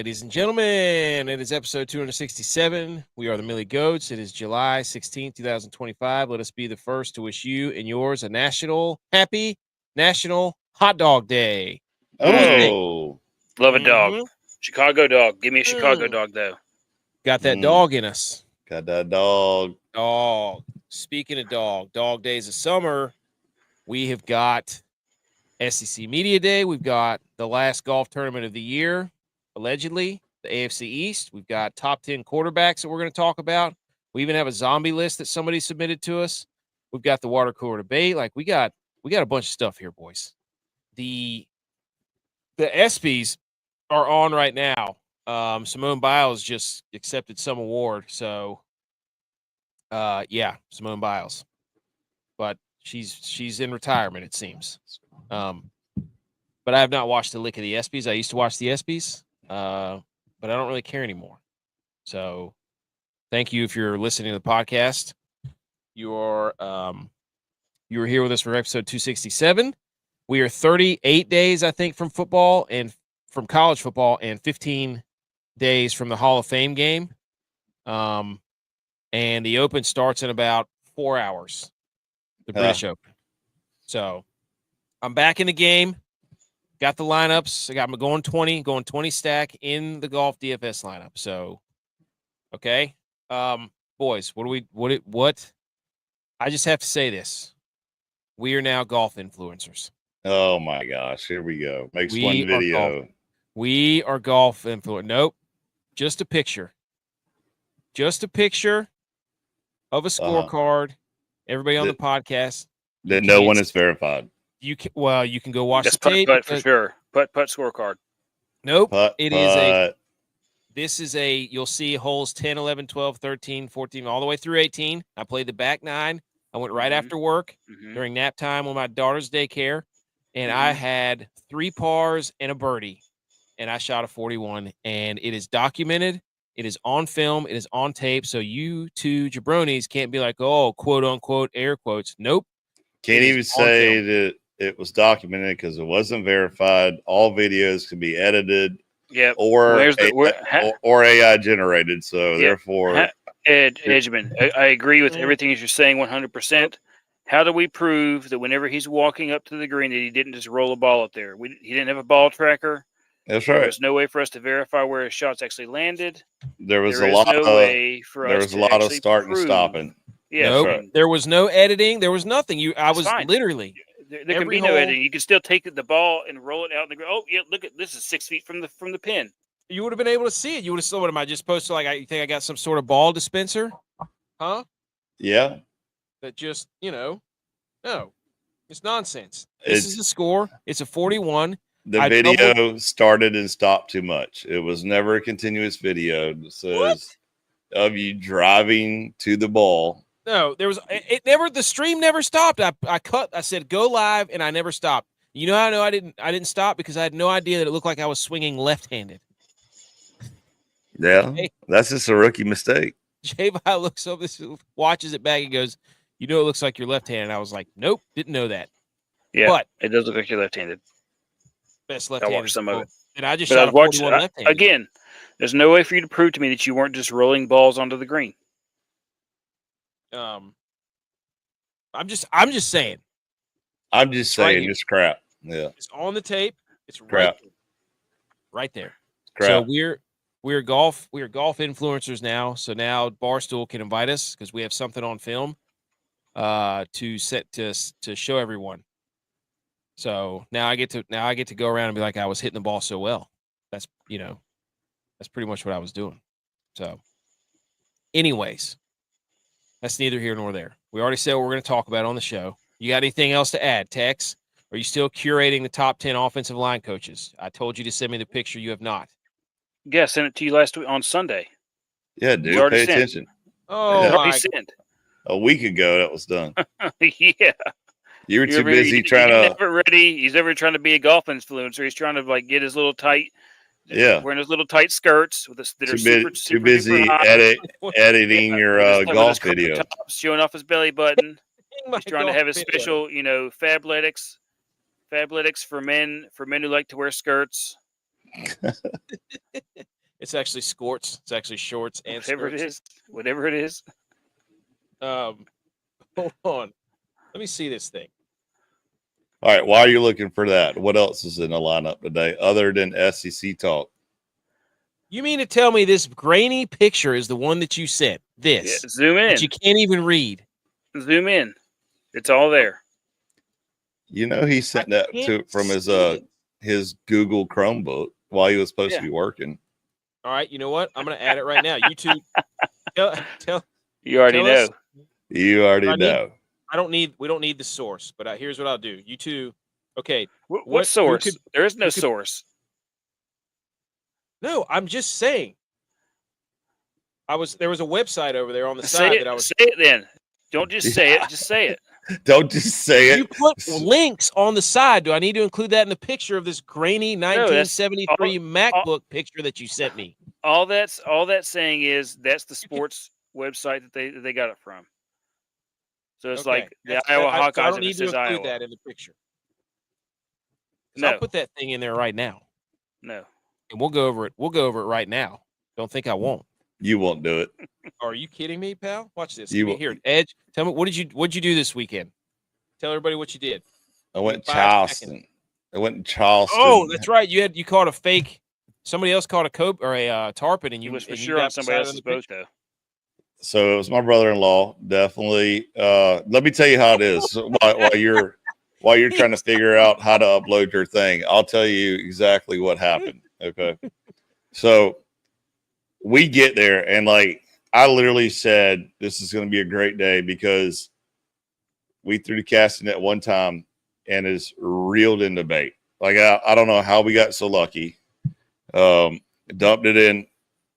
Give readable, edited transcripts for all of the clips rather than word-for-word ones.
ladies and gentlemen. It is episode 267. We are the Millie Goats. It is July 16th, 2025. Let us be the first to wish you and yours a happy National Hot Dog Day. Oh, love a dog. Chicago dog. Give me a Chicago dog, though. Got that dog in us. Got that dog. Dog. Speaking of dog days of summer, we have got SEC Media Day. We've got the last golf tournament of the year, allegedly, the AFC East. We've got top 10 quarterbacks that we're going to talk about. We even have a zombie list that somebody submitted to us. We've got the water cooler debate. Like we got a bunch of stuff here, boys. The ESPYs are on right now. Simone Biles just accepted some award, so Simone Biles, but she's in retirement, it seems. But I have not watched a lick of the ESPYs. I used to watch the ESPYs, but I don't really care anymore. So thank you if you're listening to the podcast. You were here with us for episode 267. We are 38 days, I think, from football and from college football, and 15 days from the Hall of Fame game. And the Open starts in about 4 hours. The British Open. So I'm back in the game. Got the lineups. I got them going 20 stack in the golf DFS lineup. So, okay. Boys, what? I just have to say this. We are now golf influencers. Oh my gosh. Here we go. Makes one video. We are golf influencers. Nope. Just a picture. Just a picture of a scorecard. Everybody on the podcast. That no one is verified. You can go watch That's the tape. Putt for sure. Putt scorecard. Nope. This is you'll see holes 10, 11, 12, 13, 14, all the way through 18. I played the back 9. I went right after work during nap time with my daughter's daycare, and I had 3 pars and a birdie, and I shot a 41, and it is documented. It is on film. It is on tape. So you two jabronis can't be like, oh, quote unquote, air quotes. Nope. Can't even say that it was documented because it wasn't verified. All videos can be edited, or AI generated. So therefore, Edgman, I agree with everything that you're saying 100%. How do we prove that whenever he's walking up to the green that he didn't just roll a ball up there? He didn't have a ball tracker. That's right. There's no way for us to verify where his shots actually landed. There was a lot of starting and stopping. Yeah, nope. Right. There was no editing. There was nothing. I was literally. There can be no editing. You can still take the ball and roll it out in the ground. Oh, yeah, look at this is 6 feet from the pin. You would have been able to see it. You would have said, "What am I just supposed to you think I got some sort of ball dispenser?" Huh? Yeah. That just no, it's nonsense. This is the score. It's a 41. The video started and stopped too much. It was never a continuous video. It says of you driving to the ball. No, the stream never stopped. I said go live and I never stopped. You know how I know I didn't stop? Because I had no idea that it looked like I was swinging left-handed. Yeah, that's just a rookie mistake. J-Vi looks over this, watches it back and goes, you know, it looks like you're left-handed. I was like, nope, didn't know that. Yeah, but it does look like you're left-handed. Best left-handed. I watched some of it. And I just shot a 41 left-handed. Again, there's no way for you to prove to me that you weren't just rolling balls onto the green. I'm just saying. I'm just saying it's crap. Yeah. It's on the tape. It's crap. Right there. Crap. So we're golf influencers now. So now Barstool can invite us because we have something on film to show everyone. So now I get to go around and be like, I was hitting the ball so well. That's pretty much what I was doing. So anyways, that's neither here nor there. We already said what we're going to talk about on the show. You got anything else to add, Tex? Are you still curating the top 10 offensive line coaches? I told you to send me the picture. You have not. Yeah, I sent it to you last week on Sunday. Yeah, dude, pay attention. Oh, yeah. my. A week ago, that was done. Yeah. You were too busy trying to. Never ready. He's never trying to be a golf influencer. He's trying to get his little tight. Yeah. Wearing his little tight skirts with that are super too busy editing your golf video. Tops, showing off his belly button. He's trying to have his special, Fabletics for men who like to wear skirts. It's actually skorts. It's actually shorts and Whatever it is. Hold on. Let me see this thing. All right. While you're looking for that, what else is in the lineup today other than SEC talk? You mean to tell me this grainy picture is the one that you sent? This. Yeah, zoom in. That you can't even read. Zoom in. It's all there. You know, he sent that from his Google Chromebook while he was supposed to be working. All right. You know what? I'm going to add it right now. YouTube. Tell. You already know. You already know. We don't need the source, but here's what I'll do. YouTube. Okay. What source? There is no source. No, I'm just saying. There was a website over there on the side that I was. Say it then. Don't just say it. Just say it. Don't just say it. You put links on the side. Do I need to include that in the picture of this grainy 1973 MacBook picture that you sent me? All that's saying is that's the sports website that they got it from. So it's like the Iowa Hawkeyes. I don't need to include that in the picture. No. I'll put that thing in there right now. No. And we'll go over it. We'll go over it right now. Don't think I won't. You won't do it. Are you kidding me, pal? Watch this. Here, Edge. Tell me what'd you do this weekend? Tell everybody what you did. I went to Charleston. Oh, that's right. You caught a fake. Somebody else caught a cope or a tarpon, and you was for sure on somebody else's boat though. So it was my brother-in-law. Definitely. Let me tell you how it is while you're trying to figure out how to upload your thing. I'll tell you exactly what happened. Okay. So we get there and like I literally said, this is going to be a great day because we threw the casting net one time and it's reeled in the bait. Like I don't know how we got so lucky. Dumped it in.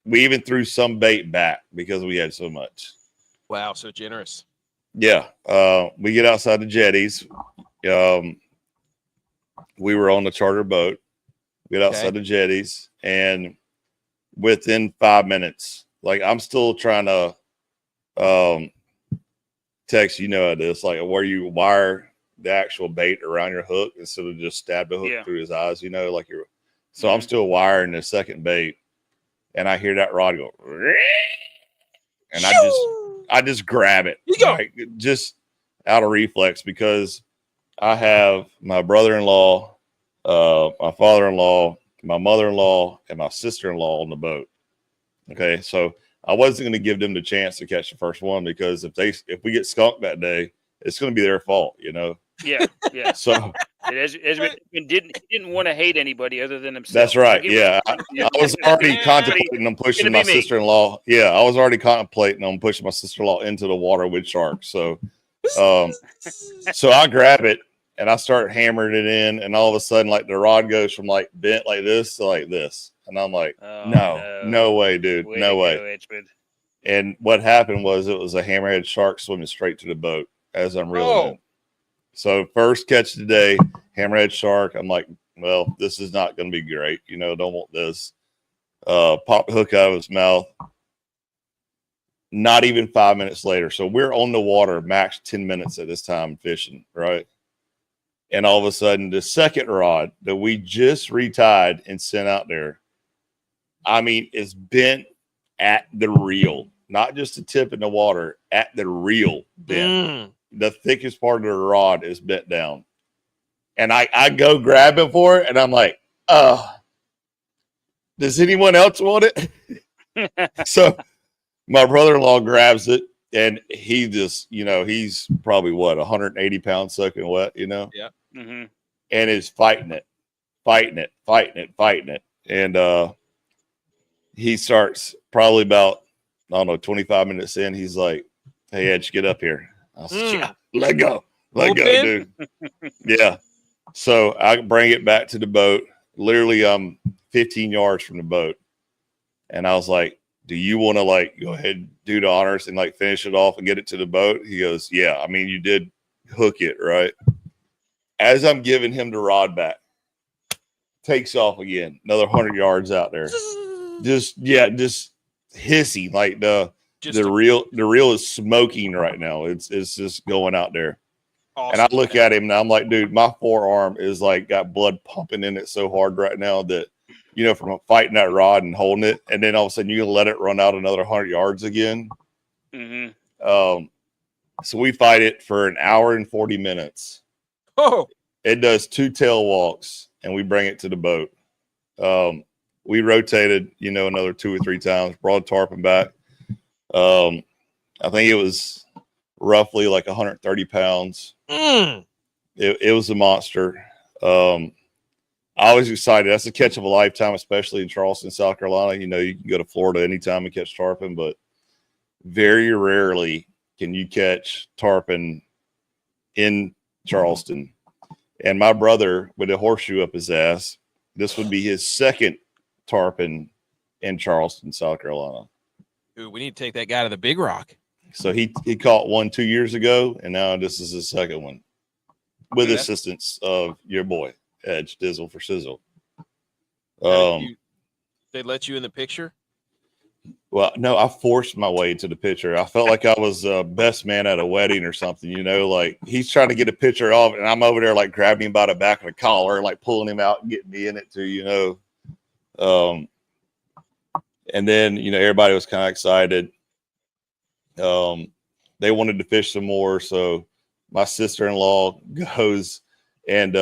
We even threw some bait back because we had so much. Wow, so generous. Yeah. We get outside the jetties. We were on the charter boat. We get outside the jetties, and within 5 minutes, like I'm still trying to text, you know, this like where you wire the actual bait around your hook instead of just stab the hook through his eyes, you know, like you're. So I'm still wiring the second bait, and I hear that rod go, and I just grab it, like, just out of reflex because I have my brother-in-law, my father-in-law, my mother-in-law, and my sister-in-law on the boat. Okay, so I wasn't going to give them the chance to catch the first one because if we get skunked that day, it's going to be their fault, you know. Yeah. So Edgeman didn't want to hate anybody other than himself. That's right. Yeah, I was already contemplating on pushing my sister-in-law. Yeah, I was already contemplating on pushing my sister-in-law into the water with sharks. So, so I grab it and I start hammering it in, and all of a sudden, like the rod goes from like bent like this to like this, and I'm like, no way, dude, no way. And what happened was it was a hammerhead shark swimming straight to the boat as I'm reeling in. So first catch today, hammerhead shark. I'm like, well, this is not going to be great. You know, don't want this. Pop the hook out of his mouth. Not even 5 minutes later. So we're on the water, max 10 minutes at this time fishing, right? And all of a sudden, the second rod that we just retied and sent out there, I mean, it's bent at the reel, not just the tip in the water, at the reel bent. The thickest part of the rod is bent down. And I go grab it for it, and I'm like, does anyone else want it? So my brother-in-law grabs it, and he just, you know, he's probably, 180 pounds soaking wet, you know? Yeah. Mm-hmm. And is fighting it. And he starts probably about, I don't know, 25 minutes in, he's like, hey, Edge, get up here. I was like, yeah, let go, dude. Yeah. So I bring it back to the boat. Literally, I'm 15 yards from the boat. And I was like, do you want to like go ahead and do the honors and like finish it off and get it to the boat? He goes, yeah. I mean, you did hook it, right? As I'm giving him the rod back, takes off again, another 100 yards out there. Just hissing like the reel is smoking right now. It's just going out there. Awesome. And I look at him and I'm like, dude, my forearm is like got blood pumping in it so hard right now that from fighting that rod and holding it, and then all of a sudden you let it run out another 100 yards again. Mm-hmm. So we fight it for an hour and 40 minutes. Oh, it does 2 tail walks, and we bring it to the boat. We rotated, another 2 or 3 times, brought tarpon back. I think it was roughly like 130 pounds. It was a monster. I was excited. That's a catch of a lifetime, especially in Charleston, South Carolina. You can go to Florida anytime and catch tarpon, but very rarely can you catch tarpon in Charleston. And my brother, with a horseshoe up his ass, this would be his second tarpon in Charleston, South Carolina. Ooh, we need to take that guy to the Big Rock. So he caught one 2 years ago, and now this is his second one, with assistance of your boy Edge Dizzle for Sizzle. They let you in the picture? Well, no, I forced my way to the picture. I felt like I was best man at a wedding or something, like he's trying to get a picture of it, and I'm over there like grabbing him by the back of the collar, like pulling him out and getting me in it too, and then, everybody was kind of excited. They wanted to fish some more. So my sister-in-law goes and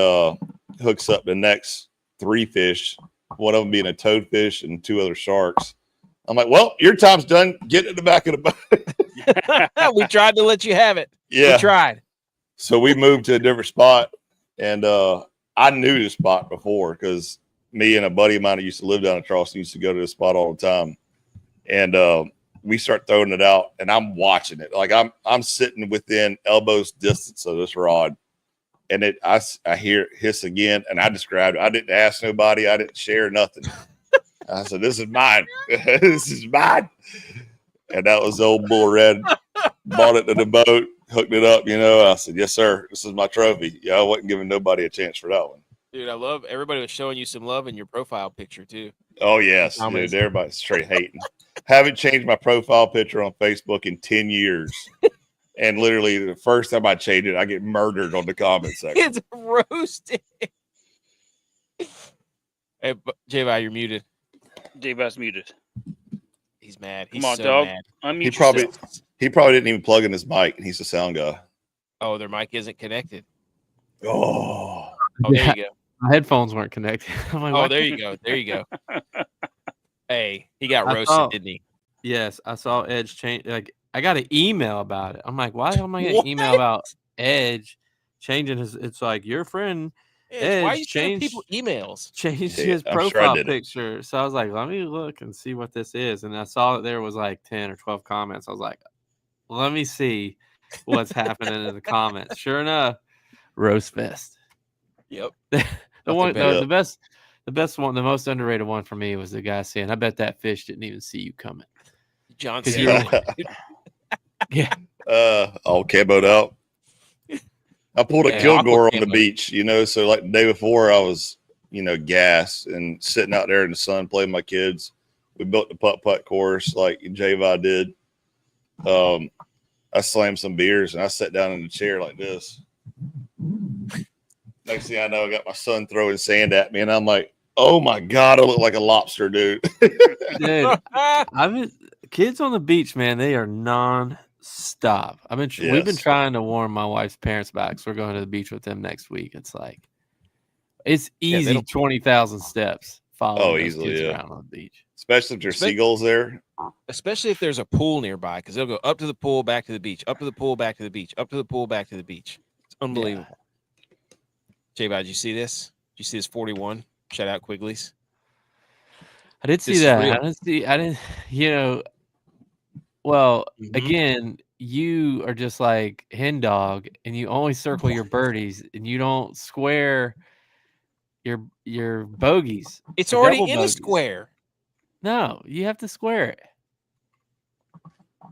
hooks up the next 3 fish, one of them being a toadfish and 2 other sharks. I'm like, well, your time's done. Get in the back of the boat. We tried to let you have it. Yeah. We tried. So we moved to a different spot. And I knew this spot before because me and a buddy of mine who used to live down in Charleston used to go to this spot all the time. And we start throwing it out, and I'm watching it. Like I'm sitting within elbows distance of this rod. And I hear it hiss again, and I described it. I didn't ask nobody. I didn't share nothing. I said, this is mine. This is mine. And that was old Bull Red. Brought it to the boat, hooked it up, I said, yes, sir. This is my trophy. Yeah, I wasn't giving nobody a chance for that one. Dude, I love everybody was showing you some love in your profile picture, too. Oh, yes. Dude, everybody's straight hating. Haven't changed my profile picture on Facebook in 10 years. And literally the first time I change it, I get murdered on the comment section. It's roasted. Hey, J.Y., you're muted. J.Y.'s muted. He's mad. Come on, dog. Unmute He probably didn't even plug in his mic, and he's a sound guy. Oh, their mic isn't connected. Oh, there you go. My headphones weren't connected. I'm like, oh, there you go. There you go. Hey, he got roasted, didn't he? Yes, I saw Edge change. Like, I got an email about it. I'm like, why am I getting an email about Edge changing his? It's like your friend Edge why are you sending people emails? Changed his profile picture. So I was like, let me look and see what this is. And I saw that there was like 10 or 12 comments. I was like, let me see what's happening in the comments. Sure enough, roast fest. Yep. The best one, the most underrated one for me was the guy saying, I bet that fish didn't even see you coming. Johnson. Yeah. All caboed out. I pulled a Kilgore on the beach, so like the day before I was, gassed and sitting out there in the sun playing with my kids. We built the putt-putt course like J.Y. did. I slammed some beers and I sat down in the chair like this. Next thing I know, I got my son throwing sand at me, and I'm like, oh my God, I look like a lobster, dude. Dude, kids on the beach, man, they are non-stop. We've been trying to warn my wife's parents back, so we're going to the beach with them next week. It's like, it's easy 20,000 steps following those kids around on the beach. Especially if there's seagulls there. Especially if there's a pool nearby, because they'll go up to the pool, back to the beach, up to the pool, back to the beach, up to the pool, back to the beach. It's unbelievable. Yeah. J-Bud, did you see this? Did you see this 41? Shout out Quigley's. I did see that. I didn't, again, you are just like hen dog, and you only circle your birdies, and you don't square your bogeys. It's already in a square. No, you have to square it.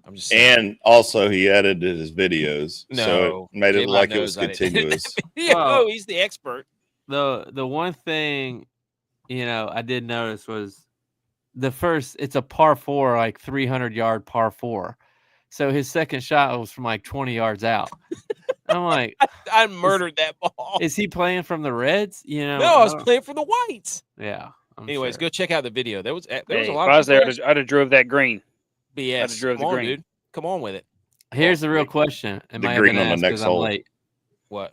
I'm just saying. And also he edited his videos, so it made it like it was continuous. He's the expert. The one thing, I did notice was it's a par 4, like 300-yard par 4. So his second shot was from like 20 yards out. I'm like, I murdered that ball. Is he playing from the reds? No, I was playing for the whites. Yeah. Anyways, sure. go check out the video. There was a Hey, lot if I was of there, people I'd have drove that green. BS. I'd have drove Come the on, green. dude. Come on with it. Here's the real question. It The might have green been on the asked next because I'm hole. late. What?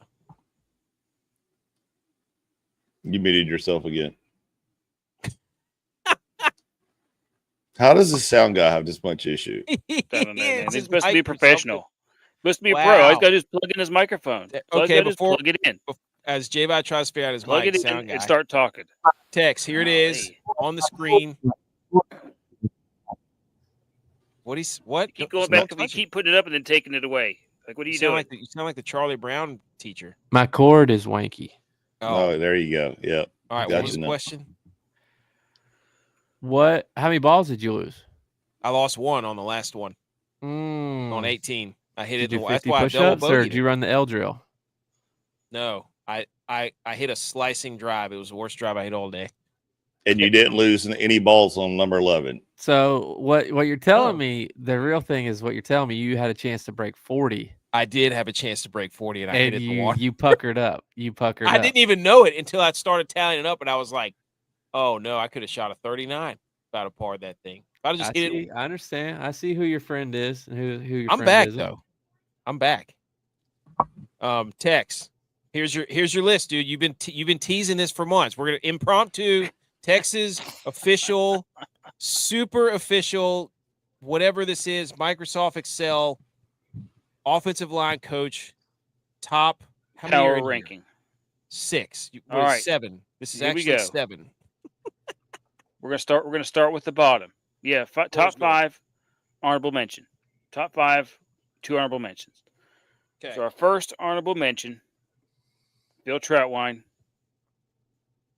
You muted yourself again. How does the sound guy have this much issue? I don't know, man. It's He's his supposed to be mic or professional. Supposed to be a pro. All Wow. he's got to do is plug in his microphone. All he's Okay, got to do is before plug it in. as J-Vi tries to figure out his Plug mic, it in sound guy. and start talking. Text, here it is on the screen. What? Keep going back. You keep putting it up and then taking it away. Like, what are you doing? You sound like the Charlie Brown teacher. My cord is wanky. Oh, there you go. Yep. All right. Gotcha What was the now. question? What? How many balls did you lose? I lost one on the last one on Mm. 18. I hit Did it. you That's 50 why I double push-ups, or bogeyed did you it. run the L drill? No, I hit a slicing drive. It was the worst drive I hit all day. And you didn't lose any balls on number 11. So what you're telling me, the real thing is what you're telling me, you had a chance to break 40. I did have a chance to break 40, and I hit it in the water. You puckered up. I didn't even know it until I started tallying it up, and I was like, "Oh no, I could have shot a 39 about a par that thing." If I just hit it. I understand. I see who your friend is and who your I'm friend back isn't. though. I'm back. Tex, here's your list, dude. You've been teasing this for months. We're gonna impromptu Texas official, super official, whatever this is, Microsoft Excel, offensive line coach, top how many are Power in here? ranking. 6. All right. 7. This is Here we actually go. 7. We're gonna start with the bottom. Yeah, top 5, honorable mention. Top 5, 2 honorable mentions. Okay. So our first honorable mention, Bill Troutwine,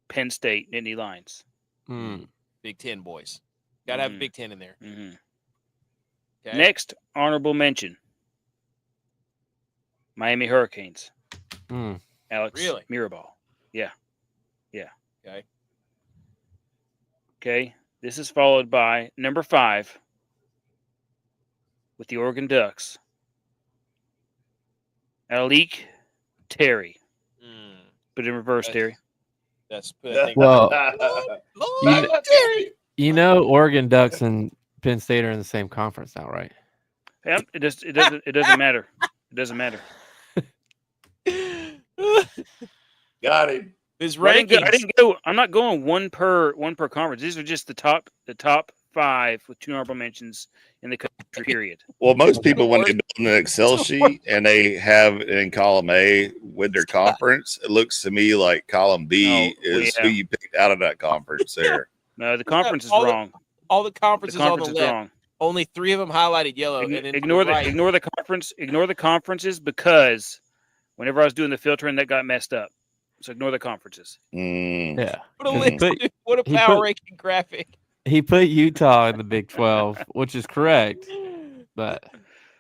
Penn State, Nittany Lions. Big 10 boys. Got to have a Big 10 in there. Mm-hmm. Okay. Next honorable mention, Miami Hurricanes. Alex Mirabal. Yeah. Okay. Okay. This is followed by number 5 with the Oregon Ducks. Alec Terry. Put it in reverse, Terry. That's well. You know, Oregon Ducks and Penn State are in the same conference now, right? Yeah, it doesn't matter. It doesn't matter. Got him. His rankings. rankings. I didn't go. I'm not going one per conference. These are just the top 5 with 2 honorable mentions in the country. Period. Well, most people when they build an Excel sheet and they have it in column A with their conference, it looks to me like column B is who you picked out of that conference there. No, the conference is wrong. All the conferences on the left. Wrong. Only 3 of them highlighted yellow. Ignore the conference. Ignore the conferences because whenever I was doing the filtering, that got messed up. So ignore the conferences. Yeah. What a list, dude. What a power ranking graphic. He put Utah in the Big 12, which is correct. But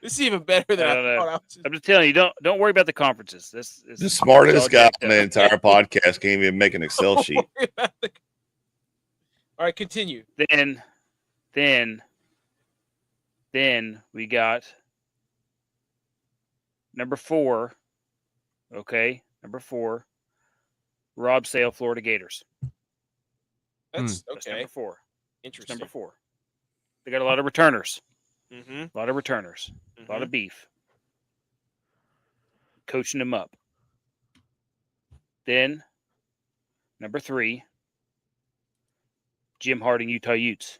this is even better than I thought. I'm just telling you, don't worry about the conferences. This the smartest guy on the entire podcast can't even make an Excel sheet. All right, continue. Then we got number 4. Okay, number 4. Rob Sale, Florida Gators. That's number 4. Interesting. Number 4. They got a lot of returners. Mm-hmm. A lot of returners. A lot of beef. Coaching them up. Then, number 3, Jim Harding, Utah Utes.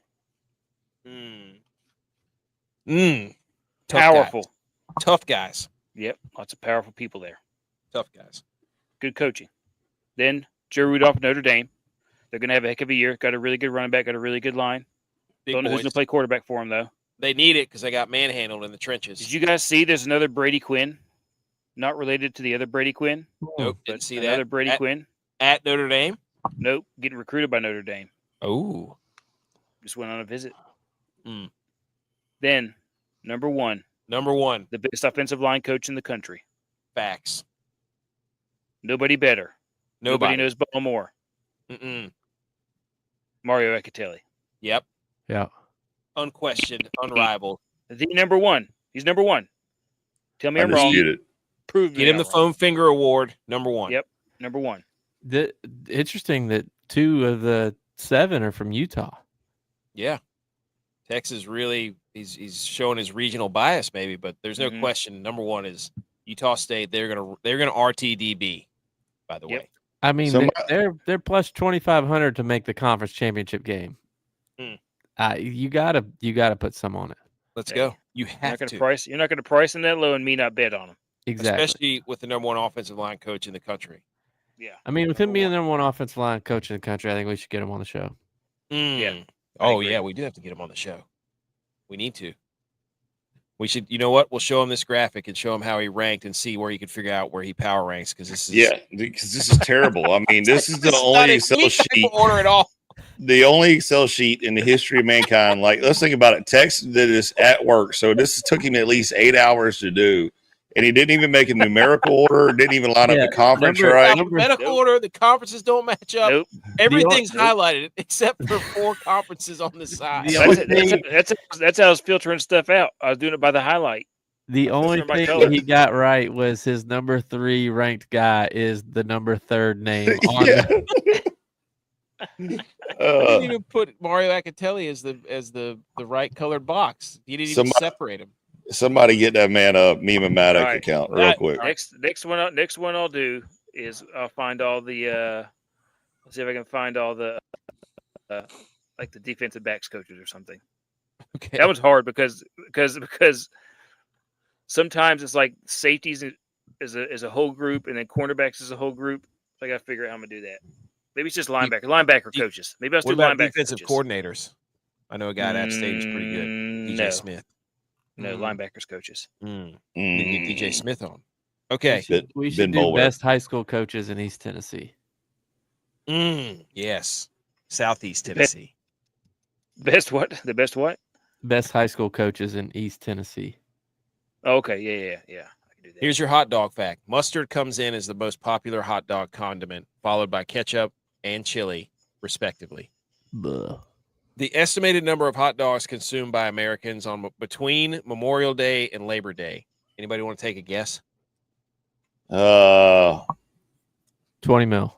Powerful. Tough guys. Yep. Lots of powerful people there. Tough guys. Good coaching. Then, Joe Rudolph, Notre Dame. They're going to have a heck of a year. Got a really good running back. Got a really good line. Don't know who's going to play quarterback for them, though. They need it because they got manhandled in the trenches. Did you guys see there's another Brady Quinn? Not related to the other Brady Quinn. Nope. Didn't see that. Another Brady Quinn. At Notre Dame? Nope. Getting recruited by Notre Dame. Oh. Just went on a visit. Then, number 1. The best offensive line coach in the country. Facts. Nobody better. Nobody knows ball more. Mario Ecatelli. Yep. Yeah. Unquestioned, unrivaled. The number 1. He's number 1. Tell me I'm wrong. Prove me. Get him the foam finger award. Number 1. Yep. Number 1. Interesting that 2 of the 7 are from Utah. Yeah. Texas really he's showing his regional bias maybe, but there's no question. Number one is Utah State. They're gonna RTDB, by the way. I mean, they're plus 2,500 to make the conference championship game. You gotta put some on it. Let's go. You have to. You're not gonna price them that low and me not bet on them. Exactly. Especially with the number one offensive line coach in the country. Yeah. I mean, with him being the number one offensive line coach in the country, I think we should get him on the show. Yeah. Oh yeah, we do have to get him on the show. We need to. We should. You know what? We'll show him this graphic and show him how he ranked and see where he could figure out where he power ranks because this is because this is terrible. I mean, this is the only Excel sheet order at all. The only Excel sheet in the history of mankind. Like, let's think about it. Tex did this at work, so this took him at least 8 hours to do, and he didn't even make a numerical order. Didn't even line up the conference right. Alphabetical order. The conferences don't match up. Nope. Everything's highlighted except for 4 conferences on the side. That's how I was filtering stuff out. I was doing it by the highlight. The only thing that he got right was his number 3 ranked guy is the number 3rd name on He didn't even put Mario Acatelli as the right colored box. He didn't even separate him. Somebody get that man a Meme-O-Matic account real quick. Next one I'll do is I'll find all the let's see if I can find all the like the defensive backs coaches or something. Okay. That was hard because sometimes it's like safeties is a whole group and then cornerbacks is a whole group. So I gotta figure out how I'm gonna do that. Maybe it's just linebacker coaches. Maybe I'll do linebacker defensive coaches. Coordinators. I know a guy at App State who's pretty good. DJ Smith. No, linebackers coaches. DJ Smith on. Okay. We should do best high school coaches in East Tennessee. Yes. Southeast Tennessee. Best what? The best what? Best high school coaches in East Tennessee. Okay. Yeah. I can do that. Here's your hot dog fact. Mustard comes in as the most popular hot dog condiment, followed by ketchup and chili, respectively. Buh. The estimated number of hot dogs consumed by Americans on between Memorial Day and Labor Day. Anybody want to take a guess? 20 mil.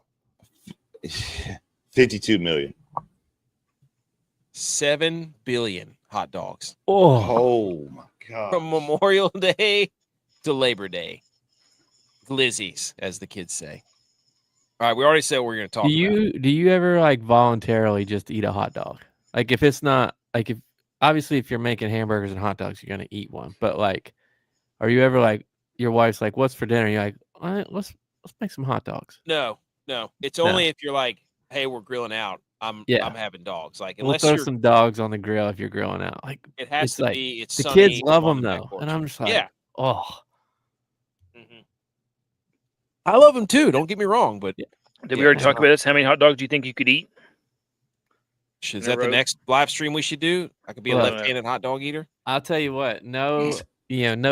52 million. 7 billion hot dogs. Oh my God. From Memorial Day to Labor Day. Glizzies, as the kids say. All right, we already said what we're going to talk about. Do you ever like voluntarily just eat a hot dog? Like if it's not like if you're making hamburgers and hot dogs, you're gonna eat one. But like, are you ever like your wife's like, "What's for dinner?" You're like, "All right, let's make some hot dogs." No. It's only if you're like, "Hey, we're grilling out. I'm having dogs." Like unless we'll throw some dogs on the grill if you're grilling out. Like it has to be. It's the sunny, kids love them though, and I'm just like, oh. I love them too. Don't get me wrong, but did we already talk about this? How many hot dogs do you think you could eat? Is that the next live stream we should do? I could be a left-handed hot dog eater. I'll tell you what. No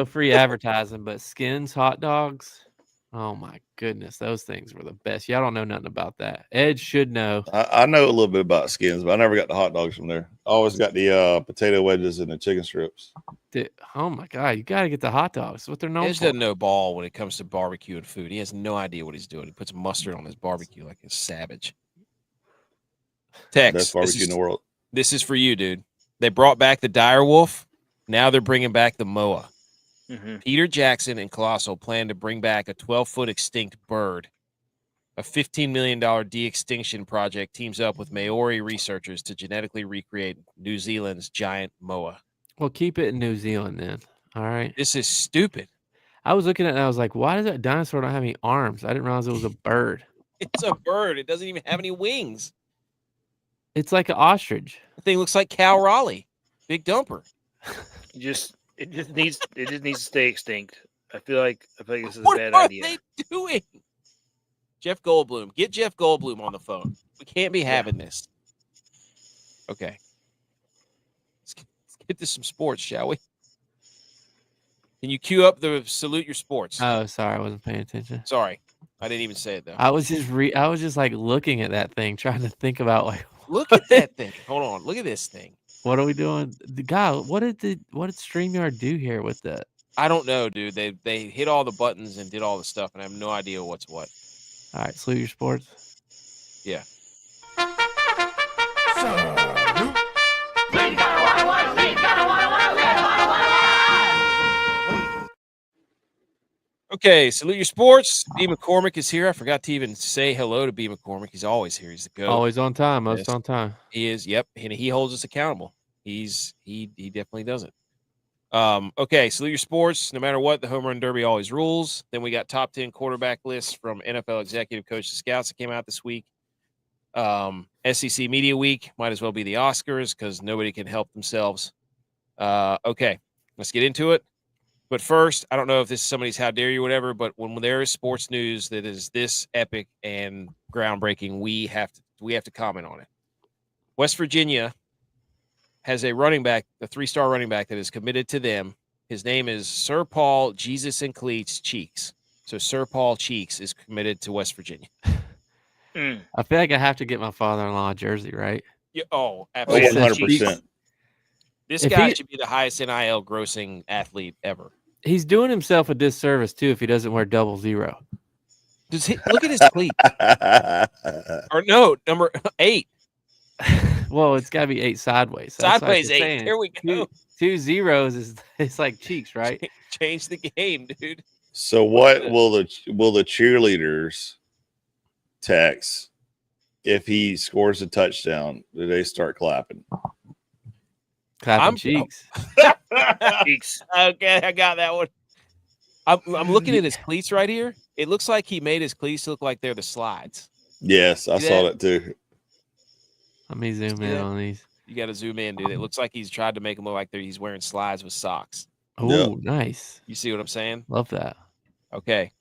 free advertising, but Skins hot dogs. Oh my goodness, those things were the best. Y'all don't know nothing about that. Ed should know. I know a little bit about Skins, but I never got the hot dogs from there. I always got the potato wedges and the chicken strips. Dude, oh my God, you got to get the hot dogs. That's what they're known for. Ed doesn't know ball when it comes to barbecue and food. He has no idea what he's doing. He puts mustard on his barbecue like a savage. Tex, best barbecue in the world. This is for you, dude. They brought back the dire wolf. Now they're bringing back the moa. Peter Jackson and Colossal plan to bring back a 12-foot extinct bird. A $15 million de-extinction project teams up with Maori researchers to genetically recreate New Zealand's giant moa. Well, keep it in New Zealand then. All right. This is stupid. I was looking at it and I was like, why does that dinosaur not have any arms? I didn't realize it was a bird. It's a bird. It doesn't even have any wings. It's like an ostrich. The thing looks like Cal Raleigh. Big dumper. It just needs to stay extinct. I feel like this is a bad idea. What are they doing? Jeff Goldblum. Get Jeff Goldblum on the phone. We can't be having this. Okay. Let's get to some sports, shall we? Can you cue up the salute your sports? Oh, sorry, I wasn't paying attention. Sorry, I didn't even say it though. I was just like looking at that thing, trying to think about like. Look at that thing. Hold on. Look at this thing. What are we doing? The guy, what did StreamYard do here with that? I don't know, dude. They hit all the buttons and did all the stuff, and I have no idea what's what. All right, salute your sports. Yeah. Okay, salute your sports. B. McCormick is here. I forgot to even say hello to B. McCormick. He's always here. He's the GOAT. Always on time, most Yes. on time. He is. Yep, and he holds us accountable. He definitely does it. Okay, salute your sports. No matter what, the home run derby always rules. Then we got top 10 quarterback lists from NFL executive coaches and scouts that came out this week. SEC Media Week might as well be the Oscars because nobody can help themselves. Okay, let's get into it. But first, I don't know if this is somebody's how dare you, whatever, but when there is sports news that is this epic and groundbreaking, we have to comment on it. West Virginia has a running back, a 3-star running back that is committed to them. His name is Sir Paul Jesus and Cleats Cheeks. So Sir Paul Cheeks is committed to West Virginia. I feel like I have to get my father-in-law a jersey, right? Yeah, absolutely. 100%. This guy should be the highest NIL grossing athlete ever. He's doing himself a disservice too if he doesn't wear 00. Does he look at his cleat? Or no, number 8. Well, it's got to be 8 sideways. Sideways 8. Here we go. 2 zeros is it's like cheeks, right? Change the game, dude. So what will the cheerleaders text if he scores a touchdown? Do they start clapping? Clapping cheeks. Cheeks. Okay, I got that one. I'm looking at his cleats right here. It looks like he made his cleats look like they're the slides. Yes, I saw that too. Let me zoom in on these. You got to zoom in, dude. It looks like he's tried to make him look like he's wearing slides with socks. Oh, nice. You see what I'm saying? Love that. Okay.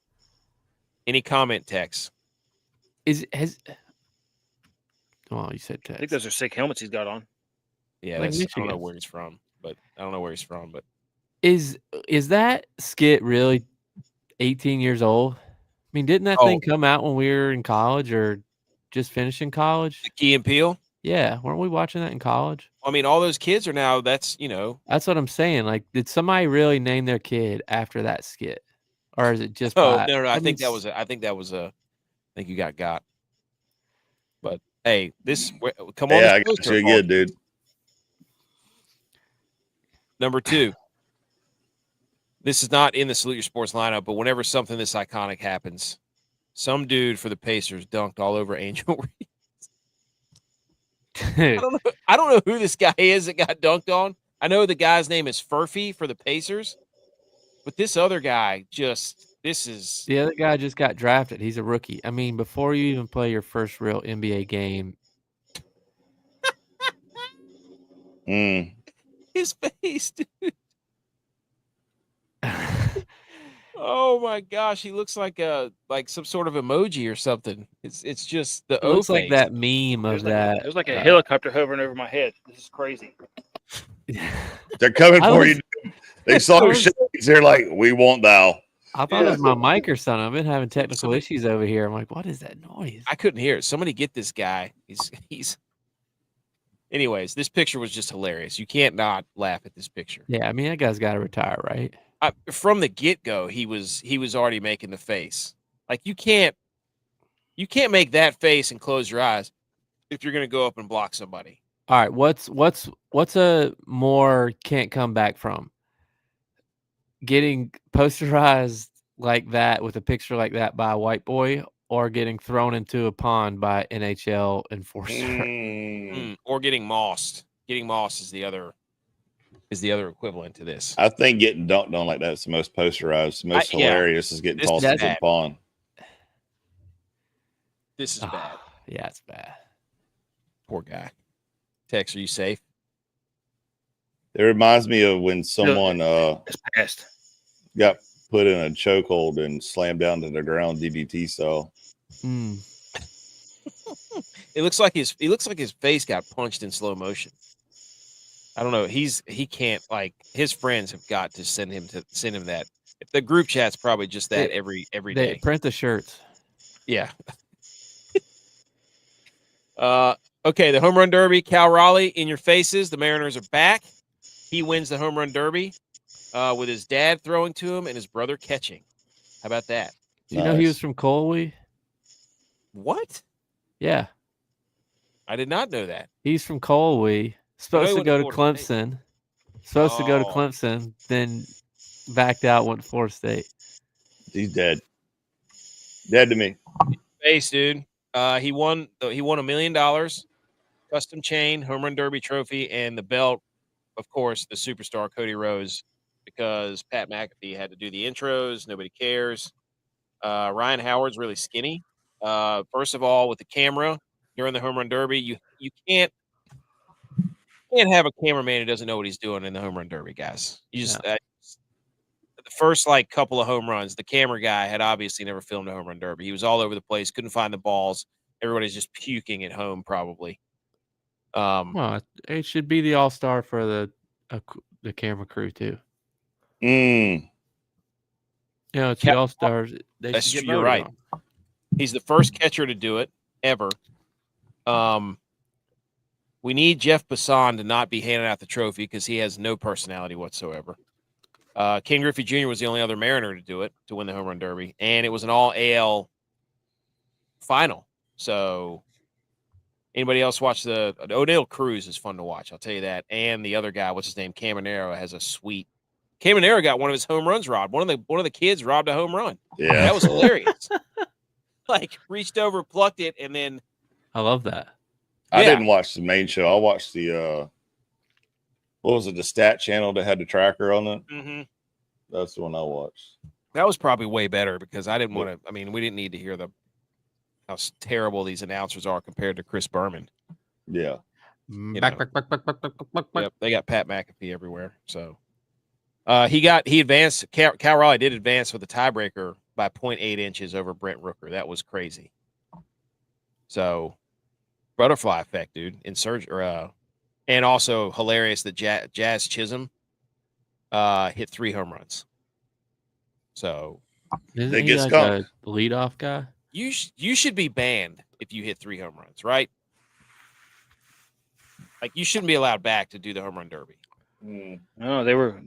Any comment text? Well, you said text. I think those are sick helmets he's got on. Yeah, Like I don't know Michigan. where he's from, but Is that skit really 18 years old? I mean, didn't that thing come out when we were in college or just finishing college? The Key and Peele? Yeah, weren't we watching that in college? I mean, all those kids are now. That's That's what I'm saying. Like, did somebody really name their kid after that skit, or is it just? No. I think that was a. I think you got. But hey, come on. Yeah, I got you good, dude. Number 2. This is not in the Salute Your Sports lineup, but whenever something this iconic happens, some dude for the Pacers dunked all over Angel Reese. I don't know who this guy is that got dunked on. I know the guy's name is Furphy for the Pacers, but this other guy the other guy just got drafted. He's a rookie. I mean, before you even play your first real NBA game. His face, dude. Oh my gosh, he looks like some sort of emoji or something. It's just the It looks like face. that meme of that. There's like a helicopter hovering over my head. This is crazy. They're coming for you. They saw shades. They're like, we won't thou. I thought it was my mic or something. I've been having technical issues over here. I'm like, what is that noise? I couldn't hear it. Somebody get this guy. He's. Anyways, this picture was just hilarious. You can't not laugh at this picture. Yeah, I mean that guy's got to retire, right? From the get-go, he was already making the face. Like you can't make that face and close your eyes if you're going to go up and block somebody. All right, what's a more can't come back from? Getting posterized like that with a picture like that by a white boy, or getting thrown into a pond by NHL enforcer, or getting mossed. Getting mossed is the other equivalent to this. I think getting dunked on like that is the most posterized, most hilarious is getting tossed into the pond. This is bad. Yeah, it's bad. Poor guy. Tex, are you safe? It reminds me of when someone got put in a chokehold and slammed down to the ground DDT style. It looks like his face got punched in slow motion. I don't know. He can't, like, his friends have got to send him that. If the group chat's probably just that every day. Print the shirts. Yeah. Okay, the Home Run Derby, Cal Raleigh in your faces. The Mariners are back. He wins the Home Run Derby with his dad throwing to him and his brother catching. How about that? Do you know he was from Colway? What? Yeah. I did not know that. He's from Colway. Supposed to went to go to Florida State. Clemson. Supposed to go to Oh. Clemson, then backed out, went to Florida State. He's dead. Dead to me. Base, dude. He won $1 million, custom chain, home run derby trophy, and the belt. Of course, the superstar Cody Rose, because Pat McAfee had to do the intros. Nobody cares. Ryan Howard's really skinny. First of all, with the camera during the home run derby, you can't have a cameraman who doesn't know what he's doing in the home run derby, guys. You just the first couple of home runs, the camera guy had obviously never filmed a home run derby. He was all over the place, couldn't find the balls. Everybody's just puking at home, probably. Well, it should be the all-star for the camera crew too. Mm. You know, it's the all-stars. You're right. On. He's the first catcher to do it ever. We need Jeff Passan to not be handing out the trophy because he has no personality whatsoever. Ken Griffey Jr. was the only other Mariner to do it, to win the home run derby, and it was an all AL final. So anybody else watch the O'Neill Cruz is fun to watch, I'll tell you that. And the other guy, what's his name, Caminero, has a sweet. Caminero got one of his home runs robbed. One of the kids robbed a home run. Yeah, that was hilarious. Reached over, plucked it, and then I love that. I didn't watch the main show. I watched the what was it, the stat channel that had the tracker on it? Mm-hmm. That's the one I watched. That was probably way better because I didn't want to. I mean, we didn't need to hear how terrible these announcers are compared to Chris Berman. Yeah. Back. Yep, they got Pat McAfee everywhere. So he advanced. Cal Raleigh did advance with a tiebreaker by 0.8 inches over Brent Rooker. That was crazy. So butterfly effect, dude. And also hilarious that Jazz Chisholm hit 3 home runs. So Isn't he like a leadoff guy? You should be banned if you hit 3 home runs, right? You shouldn't be allowed back to do the home run derby. No, they were.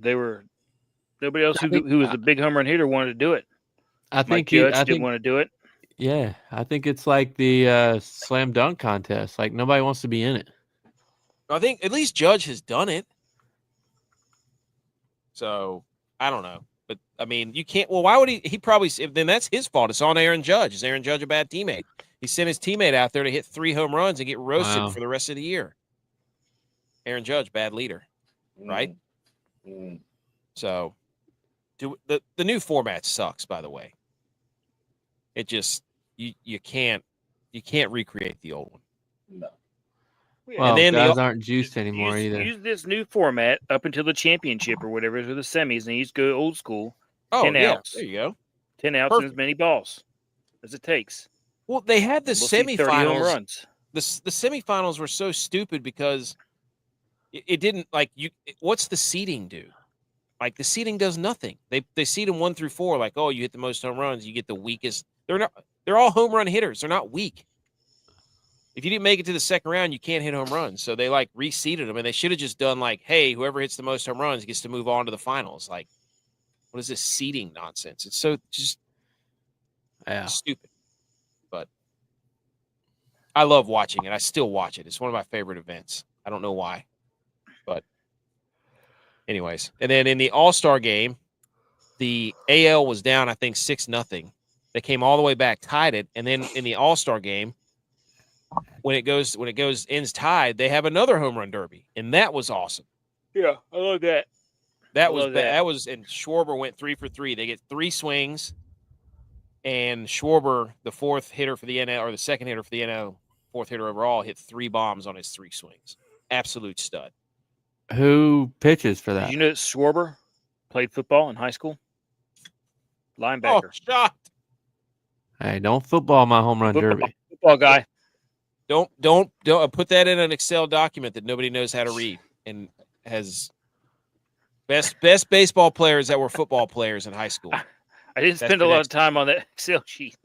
Nobody else who was a big home run hitter wanted to do it. I think Mike Judge didn't want to do it. Yeah, I think it's like the slam dunk contest. Nobody wants to be in it. I think at least Judge has done it. So I don't know, but I mean, you can't. Well, why would he? He probably. Then that's his fault. It's on Aaron Judge. Is Aaron Judge a bad teammate? He sent his teammate out there to hit 3 home runs and get roasted for the rest of the year. Aaron Judge, bad leader, right? So, the new format sucks. By the way, it just you can't recreate the old one. No. Well, and then guys aren't juiced anymore either. Use this new format up until the championship or whatever, or the semis, and you just go old school. Oh, 10 outs. There you go. 10 outs and as many balls as it takes. Well, they had the semifinals. Home runs. The semifinals were so stupid because it didn't what's the seeding do? The seeding does nothing. They seed them 1 through 4. You hit the most home runs, you get the weakest. They're all home run hitters. They're not weak. If you didn't make it to the second round, you can't hit home runs. So they reseeded them, and they should have just done hey, whoever hits the most home runs gets to move on to the finals. What is this seeding nonsense? It's so just stupid. But I love watching it. I still watch it. It's one of my favorite events. I don't know why, but anyways. And then in the All-Star game, the AL was down, I think 6-0. They came all the way back, tied it, and then in the All-Star game, when it ends tied, they have another home run derby, and that was awesome. Yeah, I love that. That was and Schwarber went 3 for 3. They get 3 swings, and Schwarber, the fourth hitter for the NL, or the second hitter for the NL, fourth hitter overall, hit 3 bombs on his 3 swings. Absolute stud. Who pitches for that? Did you know that Schwarber played football in high school? Linebacker. Oh, shocked. Hey, don't football my home run derby. Football guy. Don't put that in an Excel document that nobody knows how to read and has best baseball players that were football players in high school. I didn't spend a lot of time on that Excel sheet.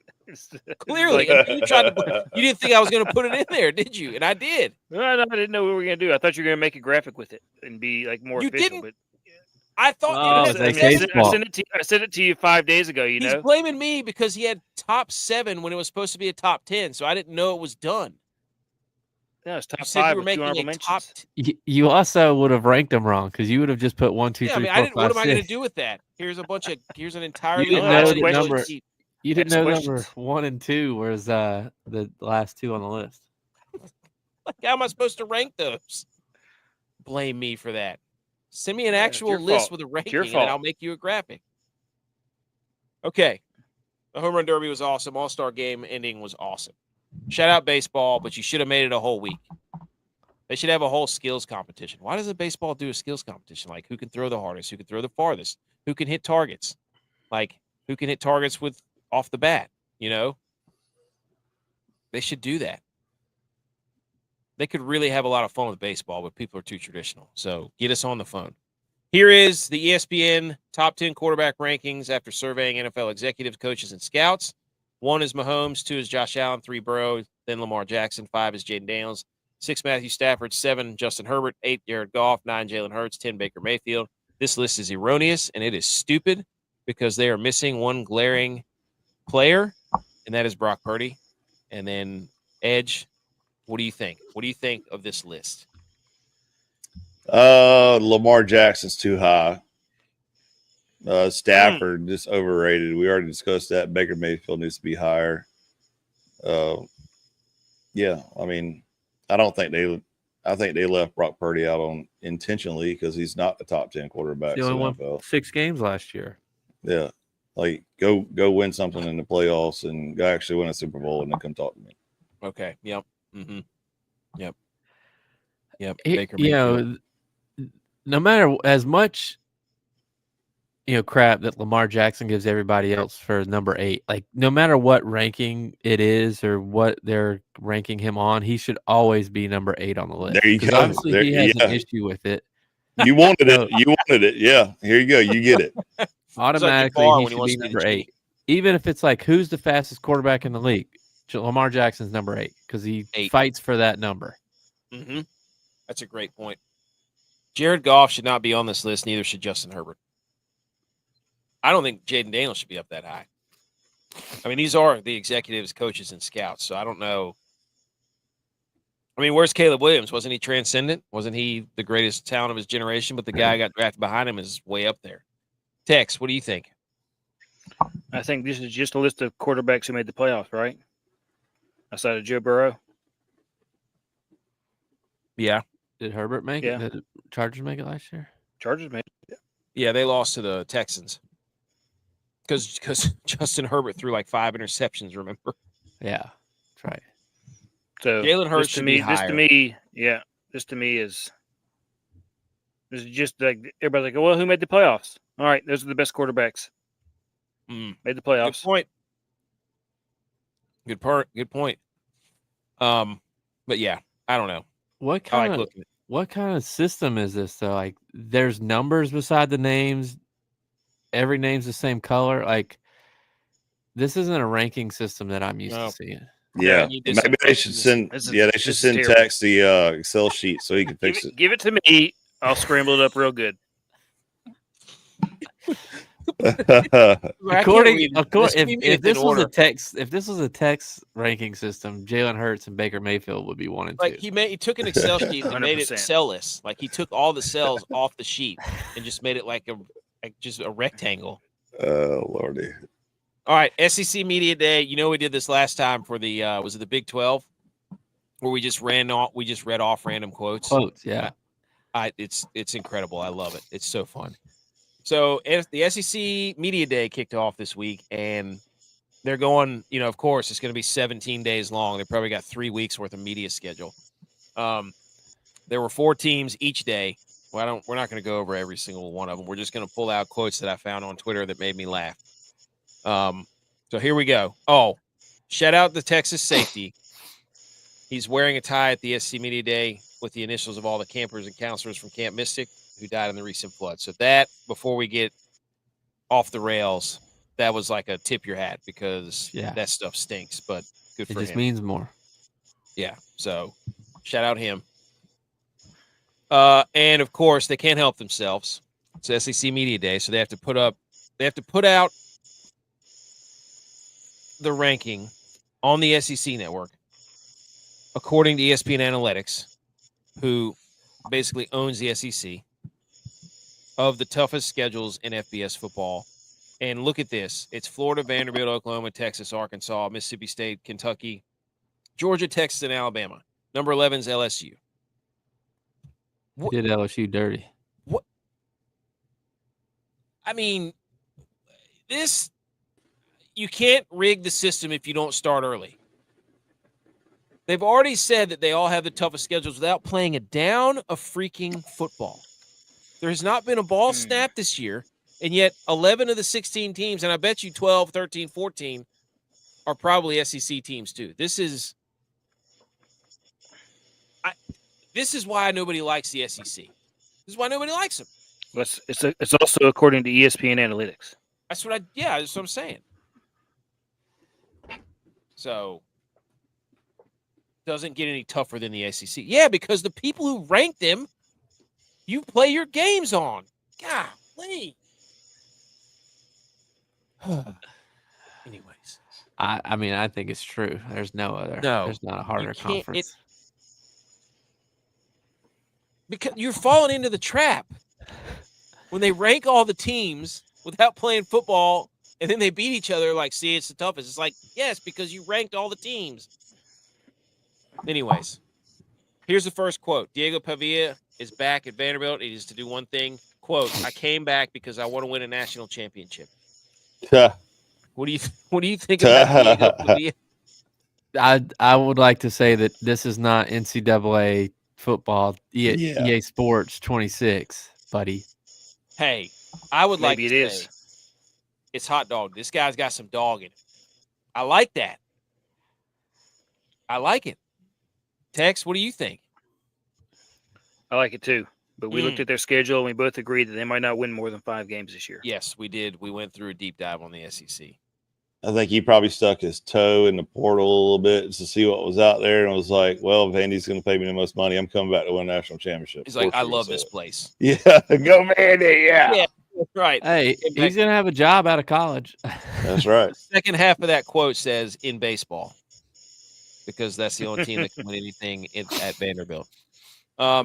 Clearly, you didn't think I was going to put it in there, did you? And I did. No, I didn't know what we were going to do. I thought you were going to make a graphic with it and be more you official. Didn't. But I thought I sent it to you 5 days ago. He's blaming me because he had top 7 when it was supposed to be a top 10, so I didn't know it was done. Yeah, it's top You said 5 you were with 2 making honorable a top. mentions. You also would have ranked them wrong because you would have just put 1, 2, Yeah, I 3, mean, 4, I didn't. What 5, am I going to 6. do with that? Here's an You entirely didn't Oh, know ask the highlighted number. questions. You didn't Ask know questions. number 1 and 2 was the last 2 on the list. Like, how am I supposed to rank those? Blame me for that. Send me an Yeah, it's actual your list fault. with a It's ranking, your and then fault. I'll make you a graphic. Okay. The Home Run Derby was awesome. All-Star Game ending was awesome. Shout out baseball, but you should have made it a whole week. They should have a whole skills competition. Why doesn't baseball do a skills competition? Like, who can throw the hardest? Who can throw the farthest? Who can hit targets? Like, who can hit targets with off the bat? You know? They should do that. They could really have a lot of fun with baseball, but people are too traditional. So get us on the phone. Here is the ESPN top 10 quarterback rankings after surveying NFL executives, coaches, and scouts. 1 is Mahomes, 2 is Josh Allen, 3 Burrow, then Lamar Jackson, 5 is Jaden Daniels, 6 Matthew Stafford, 7 Justin Herbert, 8 Jared Goff, 9 Jalen Hurts, 10 Baker Mayfield. This list is erroneous, and it is stupid because they are missing one glaring player, and that is Brock Purdy. And then Edge, what do you think? What do you think of this list? Lamar Jackson's too high. Stafford just overrated. We already discussed that. Baker Mayfield needs to be higher. Yeah, I mean, I think they left Brock Purdy out on intentionally because he's not the top 10 quarterback. He only won 6 games last year. Yeah, like go win something in the playoffs and go actually win a Super Bowl and then come talk to me. Okay. Yep. Mm-hmm. Yep. Baker Mayfield. No matter as much crap that Lamar Jackson gives everybody else for number 8, like no matter what ranking it is or what they're ranking him on, he should always be number 8 on the list. There you go. Obviously he has an issue with it. You wanted it. You wanted it. Yeah. Here you go. You get it. Automatically, he should be number 8. Even if it's like, who's the fastest quarterback in the league? Lamar Jackson's number 8 because he fights for that number. Mm-hmm. That's a great point. Jared Goff should not be on this list. Neither should Justin Herbert. I don't think Jaden Daniels should be up that high. I mean, these are the executives, coaches, and scouts. So I don't know. I mean, where's Caleb Williams? Wasn't he transcendent? Wasn't he the greatest talent of his generation? But the guy got drafted behind him is way up there. Tex, what do you think? I think this is just a list of quarterbacks who made the playoffs, right? Outside of Joe Burrow. Yeah. Did Herbert make it? Did the Chargers make it last year? Chargers made it. Yeah, they lost to the Texans. Because Justin Herbert threw like 5 interceptions, remember? Yeah, that's right. So Jalen Hurts should be higher. This to me is just like everybody's like, well, who made the playoffs? All right, those are the best quarterbacks. Made the playoffs. Good point. Good point. But yeah, I don't know. What kind of system is this though? Like, there's numbers beside the names. Every name's the same color. Like, this isn't a ranking system that I'm used to seeing. Yeah, maybe they should send. They should send Tex the Excel sheet so he can fix it. Give it to me. I'll scramble it up real good. If this was a text ranking system, Jalen Hurts and Baker Mayfield would be 1 and 2. Like he took an Excel sheet and made it cell-less. Like he took all the cells off the sheet and just made it like just a rectangle. Oh Lordy! All right, SEC Media Day. You know we did this last time for the was it the Big 12, where we just read off random quotes. Yeah. It's incredible. I love it. It's so fun. So the SEC Media Day kicked off this week, and they're going, of course, it's going to be 17 days long. They probably got 3 weeks worth of media schedule. There were 4 teams each day. Well, we're not going to go over every single one of them. We're just going to pull out quotes that I found on Twitter that made me laugh. So here we go. Oh, shout out the Texas safety. He's wearing a tie at the SEC Media Day with the initials of all the campers and counselors from Camp Mystic who died in the recent flood. So that, before we get off the rails, that was like a tip your hat because that stuff stinks, but good for him. It just means more. Yeah. So shout out him. And of course they can't help themselves. It's SEC Media Day. So they have to put out the ranking on the SEC network according to ESPN Analytics, who basically owns the SEC, of the toughest schedules in FBS football. And look at this. It's Florida, Vanderbilt, Oklahoma, Texas, Arkansas, Mississippi State, Kentucky, Georgia, Texas, and Alabama. Number 11 is LSU. Did LSU dirty. What? I mean, this, you can't rig the system if you don't start early. They've already said that they all have the toughest schedules without playing a down of freaking football. There has not been a ball snap this year, and yet 11 of the 16 teams, and I bet you 12, 13, 14 are probably SEC teams too. This is why nobody likes the SEC. This is why nobody likes them. It's also according to ESPN Analytics. That's what I'm saying. So doesn't get any tougher than the SEC. Yeah, because the people who rank them, you play your games on. Golly. Anyways. I mean, I think it's true. There's no other. No. There's not a harder conference. Because you're falling into the trap. When they rank all the teams without playing football, and then they beat each other, like, see, it's the toughest. It's like, yes, because you ranked all the teams. Anyways, here's the first quote. Diego Pavia is back at Vanderbilt. He is to do one thing. Quote, I came back because I want to win a national championship. What do you think about Diego Pavia? I would like to say that this is not NCAA football, EA Sports 26, buddy. Hey, I would like Maybe to say it's hot dog. This guy's got some dog in it. I like that. I like it. Tex, what do you think? I like it too. But we looked at their schedule and we both agreed that they might not win more than 5 games this year. Yes, we did. We went through a deep dive on the SEC. I think he probably stuck his toe in the portal a little bit to see what was out there and was like, well, if Andy's going to pay me the most money, I'm coming back to win a national championship. He's like, I love this place. Yeah, go Vandy, yeah. Right. Hey, he's going to have a job out of college. That's right. The second half of that quote says, in baseball, because that's the only team that can win anything at Vanderbilt.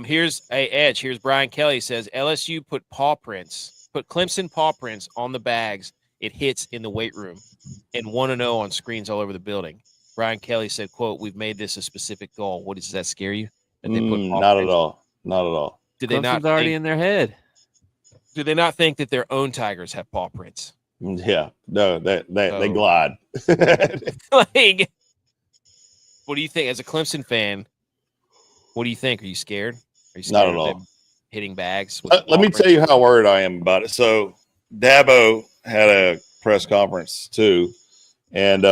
Here's Edge. Here's Brian Kelly says, LSU put Clemson paw prints on the bags it hits in the weight room and 1-0 on screens all over the building. Brian Kelly said, quote, we've made this a specific goal. Does that scare you? That they put not at all. Not at all. Did they not already in their head? Do they not think that their own Tigers have paw prints? Yeah. No, they glide. Like, what do you think? As a Clemson fan, what do you think? Are you scared? Are you scared not at all. Them hitting bags? Let me tell you how worried I am about it. So Dabo had a press conference too, and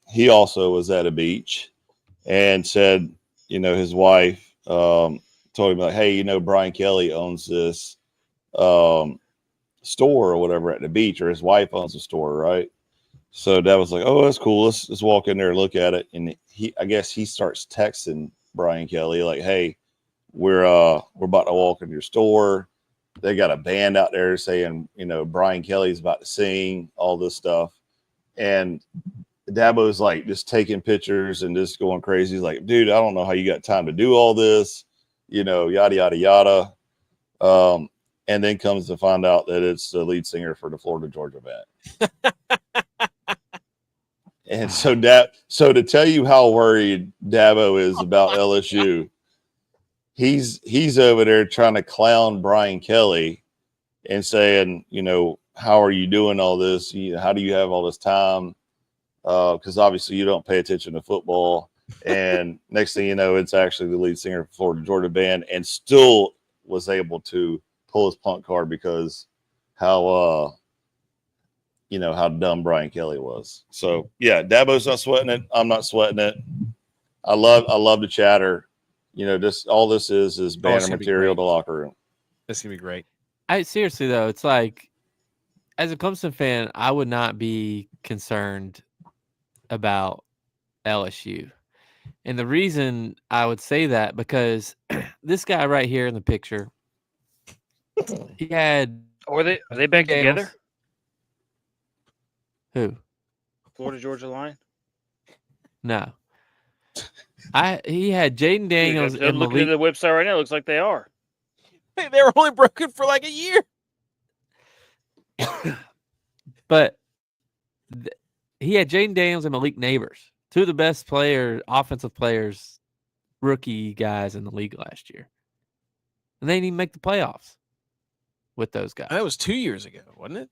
he also was at a beach and said, his wife told him like, hey, Brian Kelly owns this store or whatever at the beach, or his wife owns a store, right? So Dad was like, oh, that's cool. Let's walk in there and look at it. And I guess he starts texting Brian Kelly like, hey, we're about to walk into your store. They got a band out there saying, Brian Kelly's about to sing, all this stuff. And Dabo's like just taking pictures and just going crazy. He's like, dude, I don't know how you got time to do all this, yada, yada, yada. And then comes to find out that it's the lead singer for the Florida Georgia band. And so to tell you how worried Dabo is about LSU, he's over there trying to clown Brian Kelly and saying, how are you doing all this? How do you have all this time? Because obviously you don't pay attention to football. And next thing you know, it's actually the lead singer for Florida Georgia band, and still was able to pull his punt card because how dumb Brian Kelly was. So yeah, Dabo's not sweating it. I'm not sweating it. I love the chatter. Just all this is banner material to locker room. This gonna be great. Seriously though, it's like, as a Clemson fan, I would not be concerned about LSU. And the reason I would say that, because this guy right here in the picture, he had. Are they back together? Who? Florida Georgia line? No. He had Jaden Daniels Dude, and looking at Malik. the website right now, it looks like they are. Hey, they were only broken for like a year. But he had Jaden Daniels and Malik Neighbors, two of the best offensive players, rookie guys in the league last year. And they didn't even make the playoffs with those guys. That was 2 years ago, wasn't it?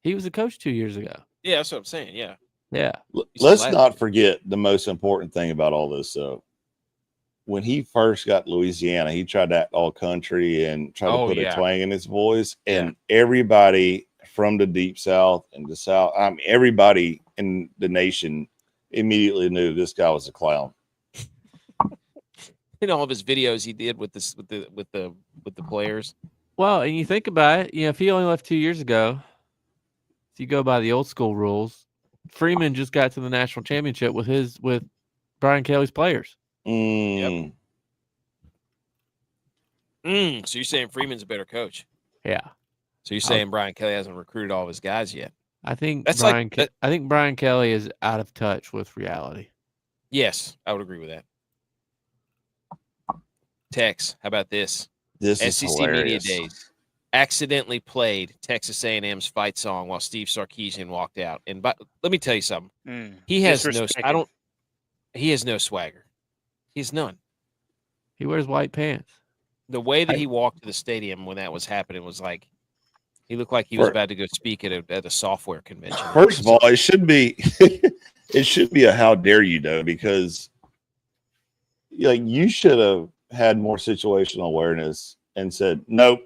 He was a coach 2 years ago. Yeah, that's what I'm saying. Yeah. Yeah. Let's not forget the most important thing about all this, though. When he first got Louisiana, he tried to act all country and try to put a twang in his voice. And everybody from the deep South and the South, everybody in the nation immediately knew this guy was a clown. In all of his videos he did with the players. Well, and you think about it, if he only left 2 years ago, if you go by the old school rules, Freeman just got to the national championship with Brian Kelly's players. Mm. Yep. So you're saying Freeman's a better coach? Yeah. So you're saying Brian Kelly hasn't recruited all of his guys yet? I think I think Brian Kelly is out of touch with reality. Yes, I would agree with that. Tex, how about this? This is SEC hilarious. Media Days accidentally played Texas A&M's fight song while Steve Sarkisian walked out. And let me tell you something. He has He has no swagger. He has none. He wears white pants. The way that he walked to the stadium when that was happening was like he looked like he was about to go speak at a software convention. First of all, it should be a how dare you though, because you should have had more situational awareness and said, nope,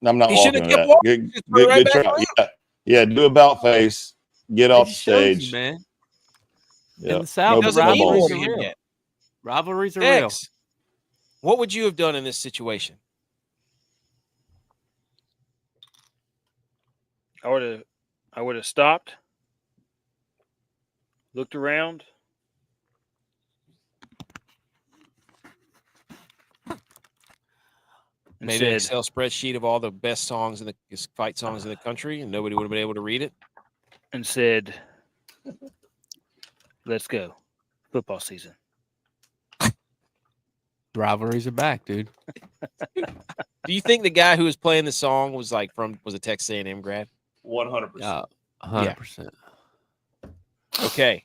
I'm not walking that. Good try. Yeah, do about face, get off the stage. You, man. Yeah. In the South, rivalries are real. What would you have done in this situation? I would have stopped, looked around, made an Excel spreadsheet of all the best songs fight songs in the country, and nobody would have been able to read it. And said, "Let's go, football season." Rivalries are back, dude. Do you think the guy who was playing the song was a Texas A&M grad? 100%. 100%. Okay.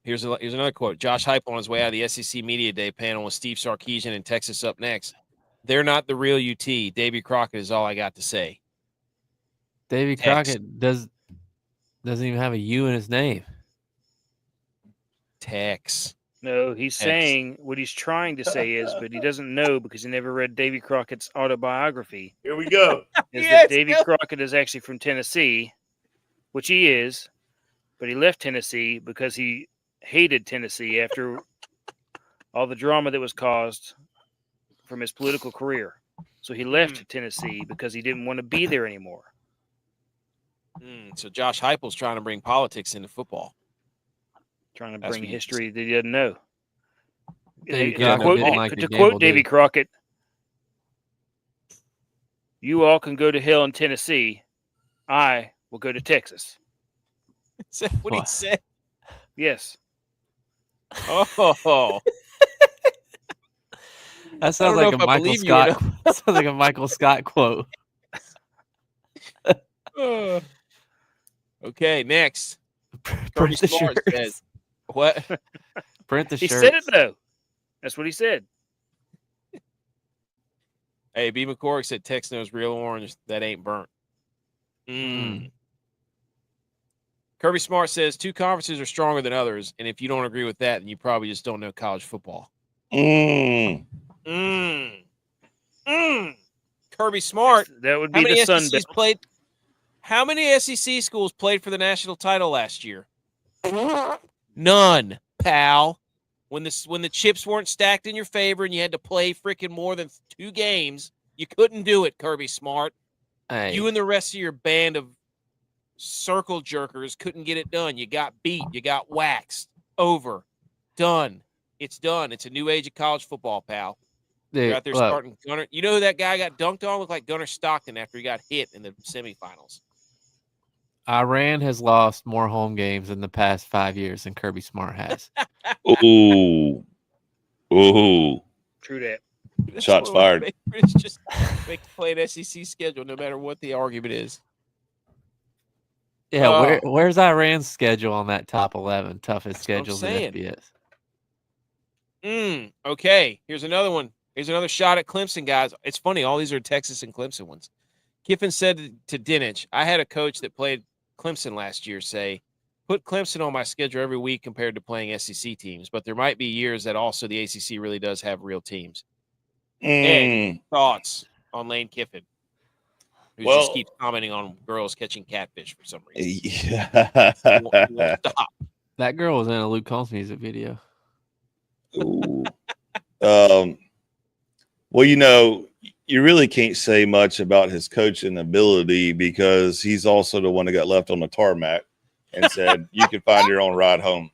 Here's another quote. Josh Heupel on his way out of the SEC Media Day panel with Steve Sarkisian and Texas up next. They're not the real UT. Davy Crockett is all I got to say. Davy Crockett doesn't even have a U in his name. Tex. No, he's saying what he's trying to say is, but he doesn't know because he never read Davy Crockett's autobiography. Here we go. That Davy Crockett is actually from Tennessee, which he is, but he left Tennessee because he hated Tennessee after all the drama that was caused from his political career. So he left Tennessee because he didn't want to be there anymore. So Josh Heupel's trying to bring politics into football. Trying to bring history that he doesn't know. To quote Davy Crockett, "You all can go to hell in Tennessee. I will go to Texas." Is that what he said? Yes. Oh. That sounds like a Michael Scott. That sounds like a Michael Scott quote. Okay, next. Print the shirts. What? Print the shirts. He said it though. That's what he said. Hey, B. McCormick said Tex knows real orange that ain't burnt. Kirby Smart says 2 conferences are stronger than others, and if you don't agree with that, then you probably just don't know college football. Kirby Smart. That would be the Sun Belt. How many SEC schools played for the national title last year? None, pal. When the chips weren't stacked in your favor and you had to play freaking more than 2 games, you couldn't do it, Kirby Smart. Hey. You and the rest of your band of circle jerkers couldn't get it done. You got beat. You got waxed. Over. Done. It's done. It's a new age of college football, pal. Dude, you're out there starting Gunner. You know who that guy got dunked on? Looked like Gunner Stockton after he got hit in the semifinals. Iran has lost more home games in the past 5 years than Kirby Smart has. Ooh. Ooh. True that. That's Shots one of my fired. favorites. Just make play an SEC schedule, no matter what the argument is. Yeah, where's Iran's schedule on that top 11 toughest schedules in FBS? Okay, here's another one. Here's another shot at Clemson, guys. It's funny. All these are Texas and Clemson ones. Kiffin said to Dinich, I had a coach that played Clemson last year say, put Clemson on my schedule every week compared to playing SEC teams, but there might be years that also the ACC really does have real teams. Ed, thoughts on Lane Kiffin, who just keeps commenting on girls catching catfish for some reason. Yeah. He won't stop. That girl was in a Luke Combs music video. Ooh. Well, you really can't say much about his coaching ability because he's also the one that got left on the tarmac and said, you can find your own ride home.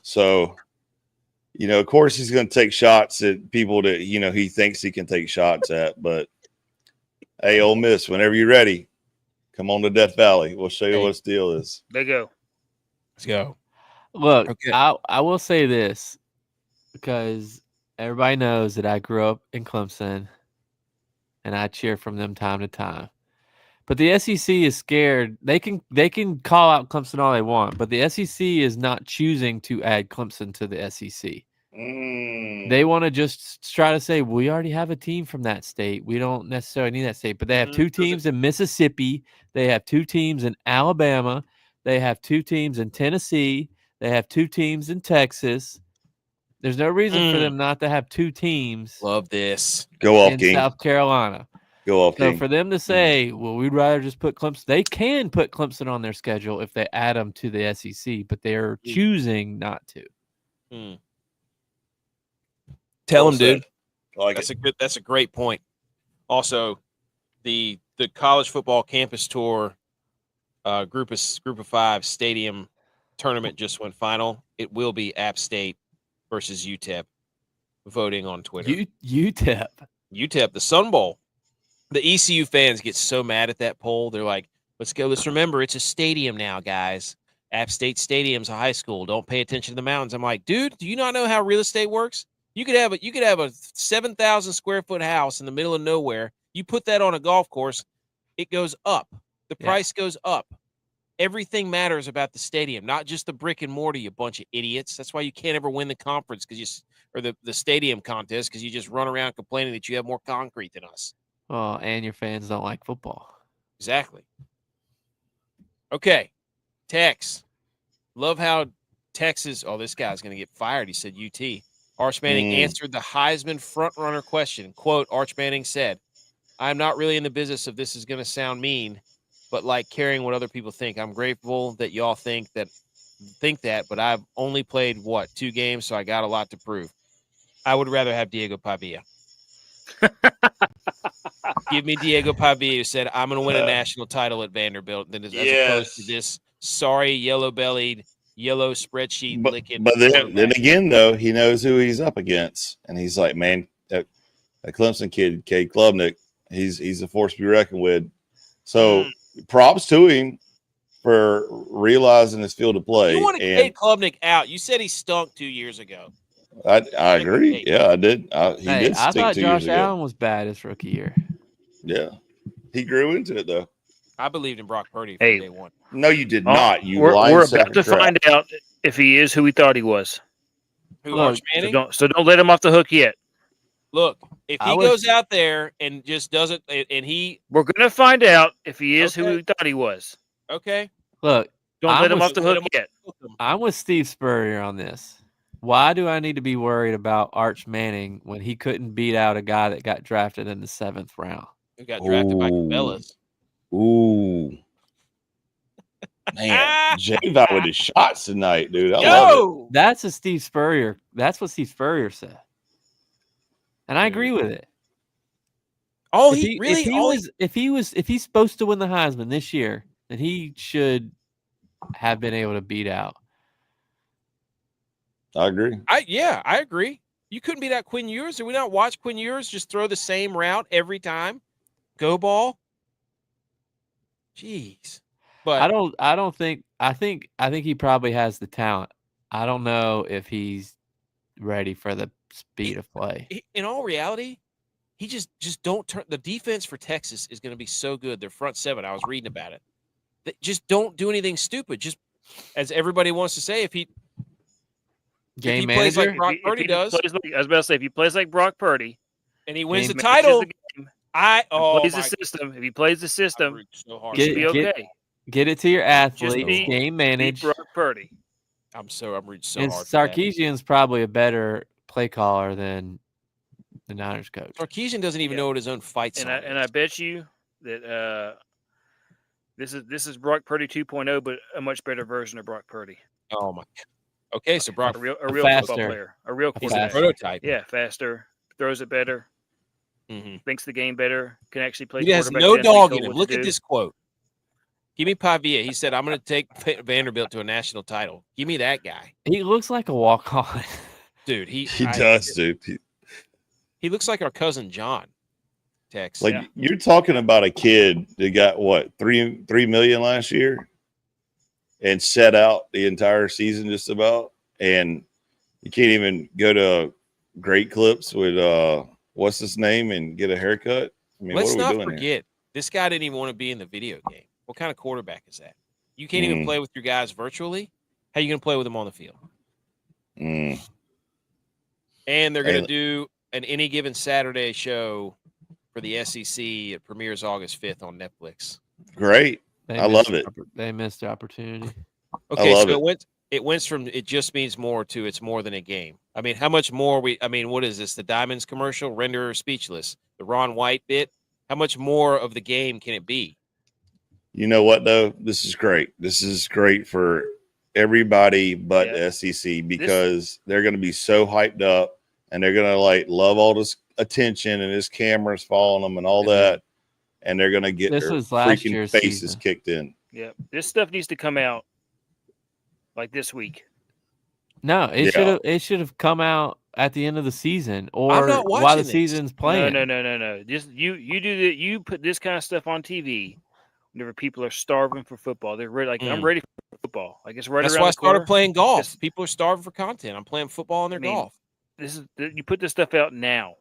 So, of course he's going to take shots at people that, he thinks he can take shots at. But, hey, Ole Miss, whenever you're ready, come on to Death Valley. We'll show you what the deal is. There you go. Let's go. Look, okay. I will say this because everybody knows that I grew up in Clemson and I cheer from them time to time. But the SEC is scared. They can call out Clemson all they want, but the SEC is not choosing to add Clemson to the SEC. They want to just try to say, we already have a team from that state. We don't necessarily need that state. But they have two teams in Mississippi. They have two teams in Alabama. They have two teams in Tennessee. They have two teams in Texas. There's no reason for them not to have two teams. Love this. Go off, in King. South Carolina. Go off, So King. for them to say, well, we'd rather just put Clemson. They can put Clemson on their schedule if they add them to the SEC, but they're choosing not to. Tell them, dude. Like that's a great point. Also, the college football campus tour group of 5 stadium tournament just went final. It will be App State versus UTEP. Voting on Twitter. UTEP, the Sun Bowl. The ECU fans get so mad at that poll. They're like, let's go. Let's remember it's a stadium now, guys. App State Stadium's a high school. Don't pay attention to the mountains. I'm like, dude, do you not know how real estate works? You could have a 7,000 square foot house in the middle of nowhere. You put that on a golf course, it goes up. The price goes up. Everything matters about the stadium, not just the brick and mortar, you bunch of idiots. That's why you can't ever win the conference or the stadium contest because you just run around complaining that you have more concrete than us. Well, and your fans don't like football. Exactly. Okay. Tex. Love how Texas. Oh, this guy's going to get fired. He said UT. Arch Manning answered the Heisman frontrunner question. Quote, Arch Manning said, I'm not really in the business of this is going to sound mean, but like caring what other people think. I'm grateful that y'all think that, but I've only played, 2 games, so I got a lot to prove. I would rather have Diego Pavia. Give me Diego Pavia who said, I'm going to win a national title at Vanderbilt as opposed to this sorry, yellow-bellied, yellow spreadsheet licking. But then again, though, he knows who he's up against. And he's like, man, that Clemson kid, Cade Klubnik, he's a force to be reckoned with. So props to him for realizing his field of play. You wanted Cade Klubnik out. You said he stunk 2 years ago. I agree. Yeah, I did. I thought Josh Allen was bad his rookie year. Yeah. He grew into it, though. I believed in Brock Purdy from day one. No, you did not. We're about to find out if he is who we thought he was. Who, Arch Manning? So don't let him off the hook yet. Look, if he goes out there and just doesn't, we're going to find out if he is who we thought he was. Okay. Look, don't let him off the hook yet. I'm with Steve Spurrier on this. Why do I need to be worried about Arch Manning when he couldn't beat out a guy that got drafted in the 7th round? Who got drafted by Cabela's? Ooh. Man, J-Vi with his shots tonight, dude. I love it. That's what Steve Spurrier said. And I agree with it. Oh, if he's supposed to win the Heisman this year, then he should have been able to beat out. I agree. I agree. You couldn't beat out Quinn Ewers. Did we not watch Quinn Ewers just throw the same route every time? Go ball. Jeez. But I think he probably has the talent. I don't know if he's ready for the speed of play. In all reality, he just don't turn. The defense for Texas is going to be so good. Their front seven. I was reading about it. They just don't do anything stupid. Just as everybody wants to say, if he plays like Brock Purdy does, I was about to say, if he plays like Brock Purdy, and he wins the title, plays the system. If he plays the system, he should be okay. Get it to your athletes. Game manage. Brock Purdy. I'm rooting so and hard. Sarkisian's probably a better play caller than the Niners coach. Sarkisian doesn't even know what his own fights are. And I bet you that this is Brock Purdy 2.0, but a much better version of Brock Purdy. Oh my! Okay, so Brock, a real football player, a real quarterback. Prototype. Yeah, faster, throws it better, thinks the game better, can actually play. He has no dog in him. Look at this quote. Give me Pavia. He said, "I'm going to take Vanderbilt to a national title." Give me that guy. He looks like a walk-on, dude. He does, dude. He looks like our cousin John. Tex. Like you're talking about a kid that got what $3 million last year, and set out the entire season just about, and you can't even go to Great Clips with what's his name and get a haircut. I mean, let's what are not we doing forget here? this guy didn't even want to be in the video game. What kind of quarterback is that? You can't even play with your guys virtually. How are you going to play with them on the field? And they're going to do an Any Given Saturday show for the SEC. It premieres August 5th on Netflix. Great. I love it. They missed the opportunity. Okay, so it went from it just means more to it's more than a game. I mean, how much more what is this? The Diamonds commercial? Render her speechless. The Ron White bit? How much more of the game can it be? You know what, though? This is great. This is great for everybody but the SEC because they're going to be so hyped up and they're going to love all this attention and his cameras following them and all that. And they're going to get their freaking faces kicked in. Yeah. This stuff needs to come out like this week. No, it should have come out at the end of the season or while the season's playing. No. Just you put this kind of stuff on TV whenever people are starving for football. They're ready. I'm ready for football. It's right That's around why I the corner. started playing golf. People are starving for content. I'm playing football on their golf. You put this stuff out now.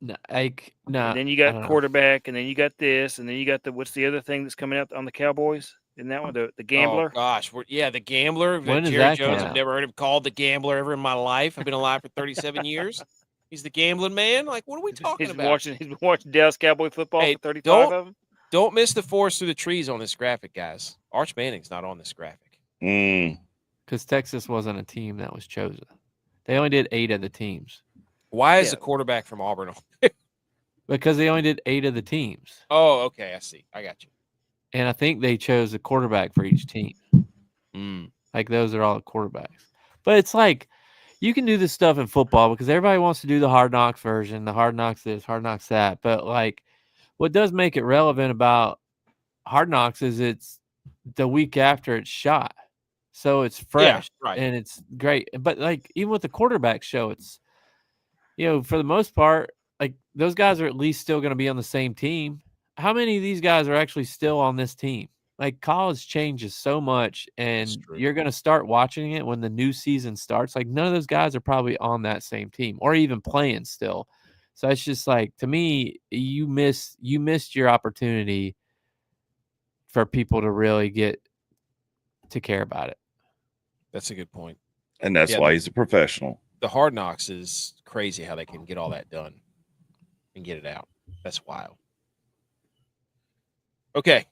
No. And then you got quarterback, and then you got this, and then you got what's the other thing that's coming out on the Cowboys? Isn't that one the Gambler? Oh gosh, the Gambler. When Jerry that Jones. I've never heard him called the Gambler ever in my life. I've been alive for 37 years. He's the gambling man. What are we talking about? He's been watching Dallas Cowboy football for 35 of them. Don't miss the forest through the trees on this graphic, guys. Arch Manning's not on this graphic. Because Texas wasn't a team that was chosen. They only did 8 of the teams. Why is the quarterback from Auburn on? Because they only did 8 of the teams. Oh, okay. I see. I got you. And I think they chose a quarterback for each team. Those are all the quarterbacks. But it's you can do this stuff in football because everybody wants to do the Hard Knocks version, the Hard Knocks this, Hard Knocks that. But what does make it relevant about Hard Knocks is it's the week after it's shot. So it's fresh and it's great. But even with the quarterback show, it's, for the most part, those guys are at least still going to be on the same team. How many of these guys are actually still on this team? College changes so much, and you're going to start watching it when the new season starts. None of those guys are probably on that same team or even playing still. So it's just to me, you missed your opportunity for people to really get to care about it. That's a good point. And that's why he's a professional. The Hard Knocks is crazy how they can get all that done and get it out. That's wild. Okay.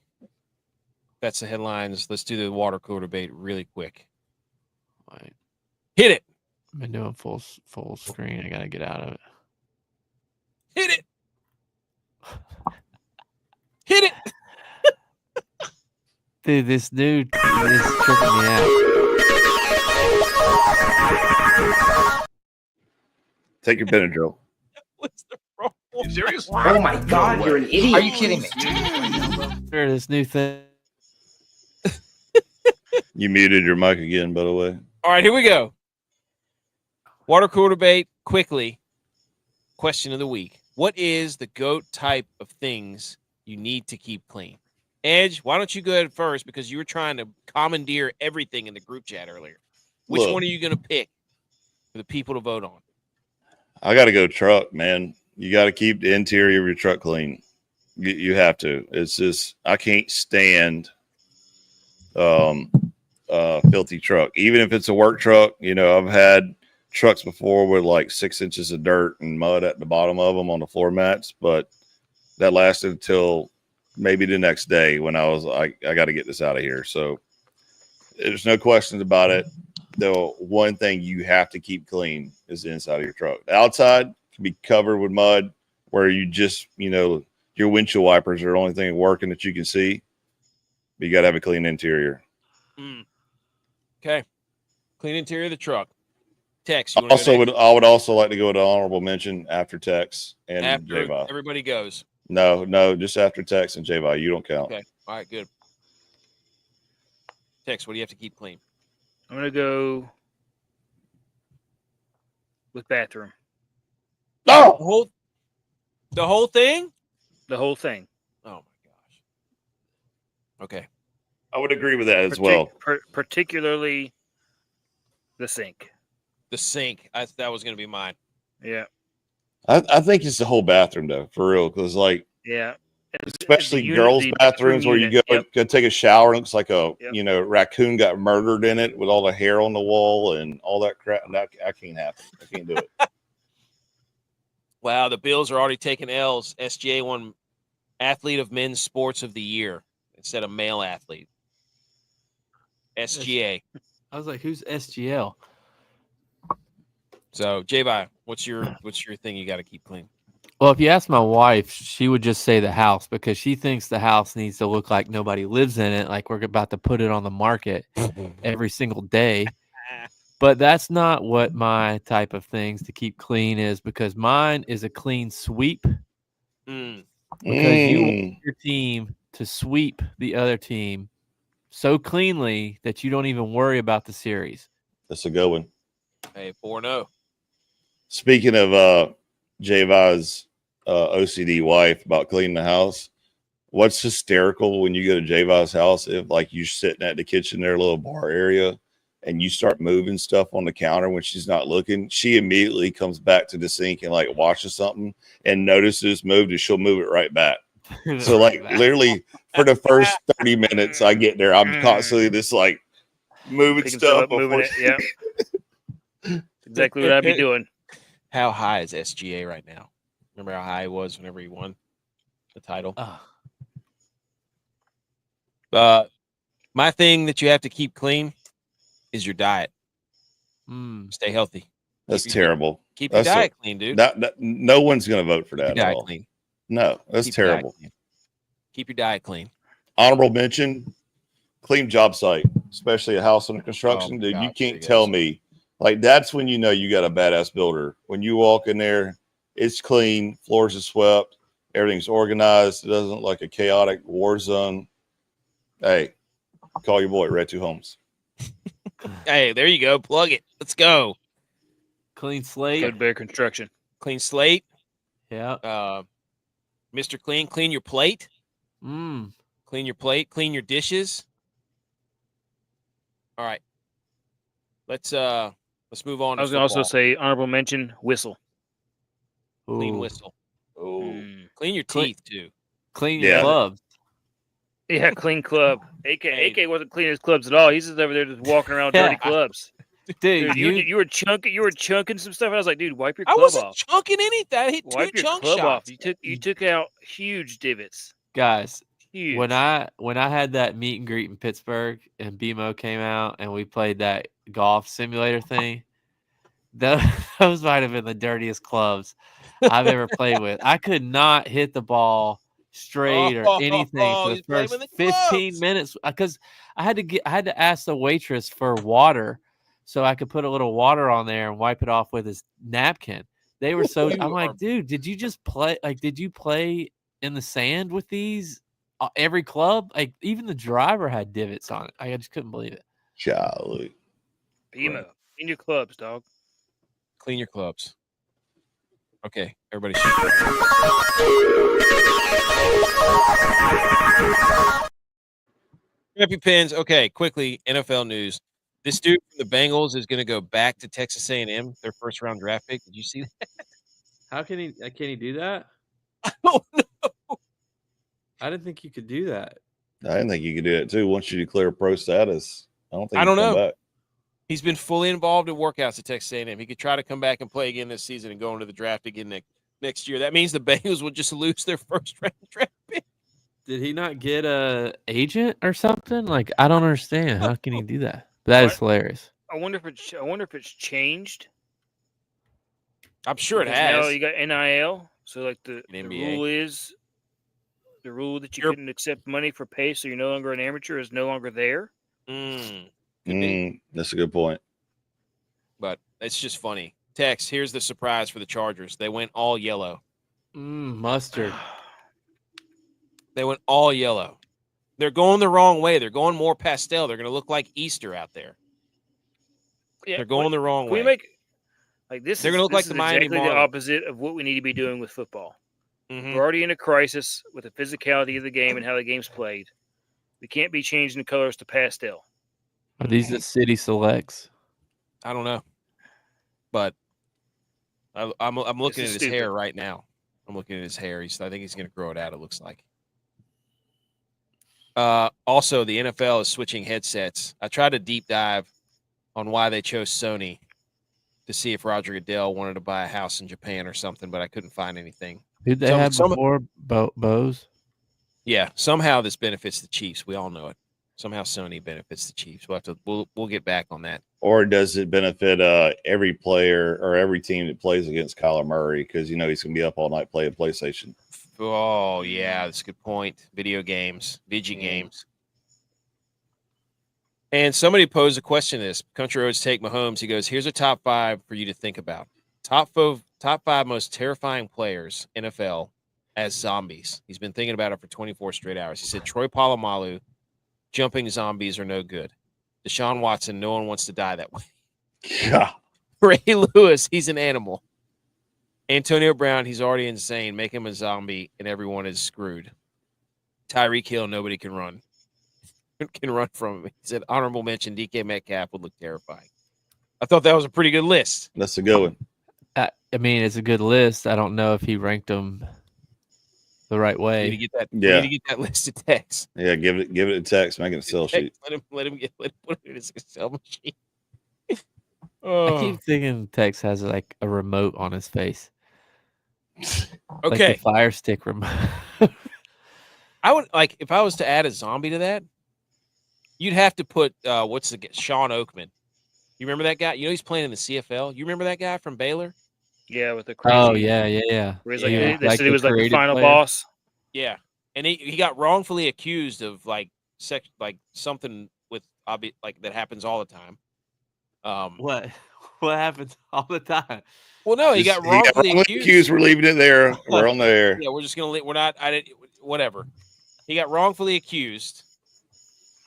That's the headlines. Let's do the water cooler debate really quick. Right. Hit it. I've been doing full screen. I got to get out of it. Hit it. Hit it. Dude, this tripping me out. Take your Benadryl. What's the problem? You serious? Oh my God, you're an idiot. Are you kidding me? This new thing. You muted your mic again, by the way. All right, here we go. Water cooler debate quickly. Question of the week. What is the GOAT type of things you need to keep clean? Edge, why don't you go ahead first because you were trying to commandeer everything in the group chat earlier. Which one are you going to pick for the people to vote on? I got to go truck, man. You got to keep the interior of your truck clean. You have to. It's just I can't stand filthy truck, even if it's a work truck. You know, I've had trucks before with like 6 inches of dirt and mud at the bottom of them on the floor mats, but that lasted until maybe the next day when I was like, I got to get this out of here. So there's no questions about it. The one thing you have to keep clean is the inside of your truck. The outside can be covered with mud where you just, you know, your windshield wipers are the only thing working that you can see. But you got to have a clean interior. Okay. Clean interior of the truck. Tex. I would also like to go to honorable mention after Tex and J.U.Y.S. Everybody goes. No, just after Tex and J.U.Y.S. You don't count. Okay. All right, good. Tex, what do you have to keep clean? I'm going to go with bathroom. Oh! The whole thing? The whole thing. Oh, my gosh. Okay. I would agree with that as well. Particularly the sink. The sink. That was going to be mine. Yeah. I think it's the whole bathroom, though, for real. Because, like, yeah. Especially girls' bathrooms where you go take a shower and it looks like a raccoon got murdered in it with all the hair on the wall and all that crap. I can't happen. I can't do it. Wow, the Bills are already taking L's. SGA won Athlete of Men's Sports of the Year instead of male athlete. SGA. I was like, who's SGL? So, J-Bye, what's your thing you got to keep clean? Well, if you ask my wife, she would just say the house because she thinks the house needs to look like nobody lives in it, like we're about to put it on the market every single day. But that's not what my type of things to keep clean is, because mine is a clean sweep. Because you want your team to sweep the other team so cleanly that you don't even worry about the series. That's a good one. Hey, 4-0. Speaking of J.U.Y.S. OCD wife about cleaning the house, what's hysterical when you go to J.U.Y.S. house, if like you're sitting at the kitchen, their little bar area, and you start moving stuff on the counter when she's not looking, she immediately comes back to the sink and like washes something and notices moved, and she'll move it right back. So like literally for the first 30 minutes I get there, I'm constantly just like moving stuff. Moving it, yeah. Exactly what I'd be doing. How high is SGA right now? Remember how high he was whenever he won the title? My thing that you have to keep clean is your diet. Stay healthy. That's terrible. Keep your diet clean, dude. No one's going to vote for that. Keep your diet clean. No, that's terrible. Keep your diet clean. Honorable mention, clean job site, especially a house under construction. Dude, you can't tell me. Like, that's when you know you got a badass builder. When you walk in there, it's clean, floors are swept, everything's organized. It doesn't look like a chaotic war zone. Hey, call your boy, Red 2 Homes. Hey, there you go. Plug it. Let's go. Clean slate. Good Bear Construction. Clean slate. Yeah. Mr. Clean, clean your plate. Clean your plate. Clean your dishes. All right. Let's move on. I was going to also say honorable mention, whistle. Clean whistle. Clean your teeth too. Clean your clubs. Yeah, clean club. AK wasn't cleaning his clubs at all. He's just over there just walking around with dirty clubs. Dude, you were chunking some stuff. I was like, dude, wipe your club off. I wasn't chunking anything. I hit wipe two your chunk club shots. off. You took out huge divots. Guys, huge. When I had that meet and greet in Pittsburgh and BMO came out and we played that golf simulator thing, those might have been the dirtiest clubs I've ever played with. I could not hit the ball straight or anything for the first 15 minutes because I had to ask the waitress for water so I could put a little water on there and wipe it off with his napkin. They were so I'm like, dude, did you just play? Like, did you play in the sand with these? Every club, like even the driver had divots on it. I just couldn't believe it. Golly. BMO, clean your clubs, dog. Clean your clubs. Okay, everybody. Scrappy pins. Okay, quickly, NFL news. This dude from the Bengals is going to go back to Texas A&M, their first round draft pick. Did you see that? How can he? Can he do that? I don't know. I didn't think you could do that. I didn't think you could do it too. Once you declare pro status, I don't think I don't you come know. back. He's been fully involved in workouts at Texas A&M. He could try to come back and play again this season and go into the draft again next year. That means the Bengals will just lose their first round draft pick. Did he not get a agent or something? Like, I don't understand. How can he do that? That is hilarious. I wonder if it's changed. I'm sure it Because has. now you got NIL, so like the NBA. rule that you couldn't accept money for pay, so you're no longer an amateur, is no longer there. That's a good point. But it's just funny. Tex, here's the surprise for the Chargers. They went all yellow. Mustard. They went all yellow. They're going the wrong way. They're going more pastel. They're going to look like Easter out there. Yeah, they're going the wrong way. We make like this. They're going to look like the Miami exactly Marlins. the opposite of what we need to be doing with football. Mm-hmm. We're already in a crisis with the physicality of the game and how the game's played. We can't be changing the colors to pastel. Are these the city selects? I don't know, but I'm looking at his hair right now. I'm looking at his hair. I think he's going to grow it out. It looks like. Also, the NFL is switching headsets. I tried to deep dive on why they chose Sony to see if Roger Goodell wanted to buy a house in Japan or something, but I couldn't find anything. Did they have before Bose? Yeah, somehow this benefits the Chiefs. We all know it. Somehow Sony benefits the Chiefs. We'll get back on that. Or does it benefit every player or every team that plays against Kyler Murray because he's going to be up all night playing PlayStation? Oh yeah, that's a good point. Video games, VG games. And somebody posed a question to this. Country Roads take Mahomes. He goes, here's a top 5 for you to think about. Top 5 most terrifying players, NFL, as zombies. He's been thinking about it for 24 straight hours. He said Troy Polamalu, jumping zombies are no good. Deshaun Watson, no one wants to die that way. Yeah. Ray Lewis, he's an animal. Antonio Brown, he's already insane. Make him a zombie, and everyone is screwed. Tyreek Hill, nobody can run from him. He said, honorable mention, DK Metcalf would look terrifying. I thought that was a pretty good list. That's a good one. I mean, it's a good list. I don't know if he ranked them the right way. You need to get that list of text. Yeah, give it a text. Make it a Excel sheet. Let him put it in his Excel machine. I keep thinking Tex has like a remote on his face. Okay, like the Fire Stick remote. I would if I was to add a zombie to that, you'd have to put Sean Oakman. You remember that guy? You know he's playing in the CFL. You remember that guy from Baylor? Yeah, with the crazy. Oh yeah. Where he's they said he was like the final boss. Yeah, and he got wrongfully accused of something with that happens all the time. What happens all the time? Well, no, he got wrongfully accused. We're leaving it there. We're on there. Yeah, we're just gonna. We're not. Whatever. He got wrongfully accused,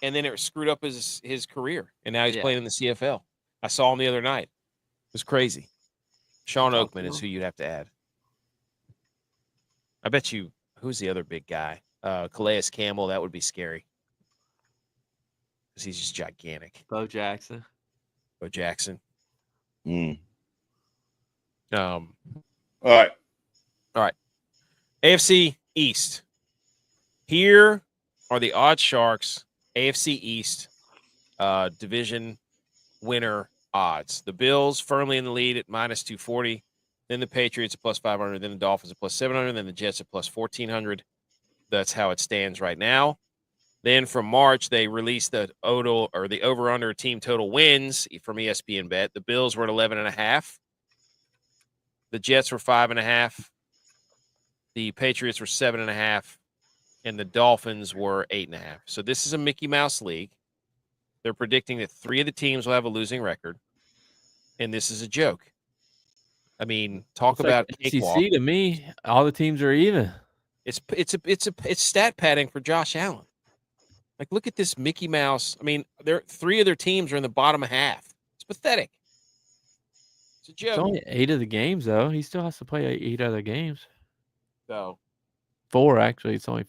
and then it screwed up his career, and now he's playing in the CFL. I saw him the other night. It was crazy. Sean Oakman is who you'd have to add. I bet you. Who's the other big guy? Calais Campbell. That would be scary because he's just gigantic. Bo Jackson. All right. AFC East. Here are the odd sharks. AFC East division winner odds. The Bills firmly in the lead at -240. Then the Patriots at +500. Then the Dolphins at +700. Then the Jets at +1400. That's how it stands right now. Then from March, they released the over/under team total wins from ESPN Bet. The Bills were at 11.5. The Jets were 5.5. The Patriots were 7.5. And the Dolphins were 8.5. So this is a Mickey Mouse league. They're predicting that 3 of the teams will have a losing record. And this is a joke. I mean, talk about cakewalk. SEC to me, all the teams are even. It's stat padding for Josh Allen. Like, look at this Mickey Mouse. I mean, 3 of their teams are in the bottom half. It's pathetic. It's a joke. It's only 8 of the games, though. He still has to play 8 other games. So 4, actually. It's only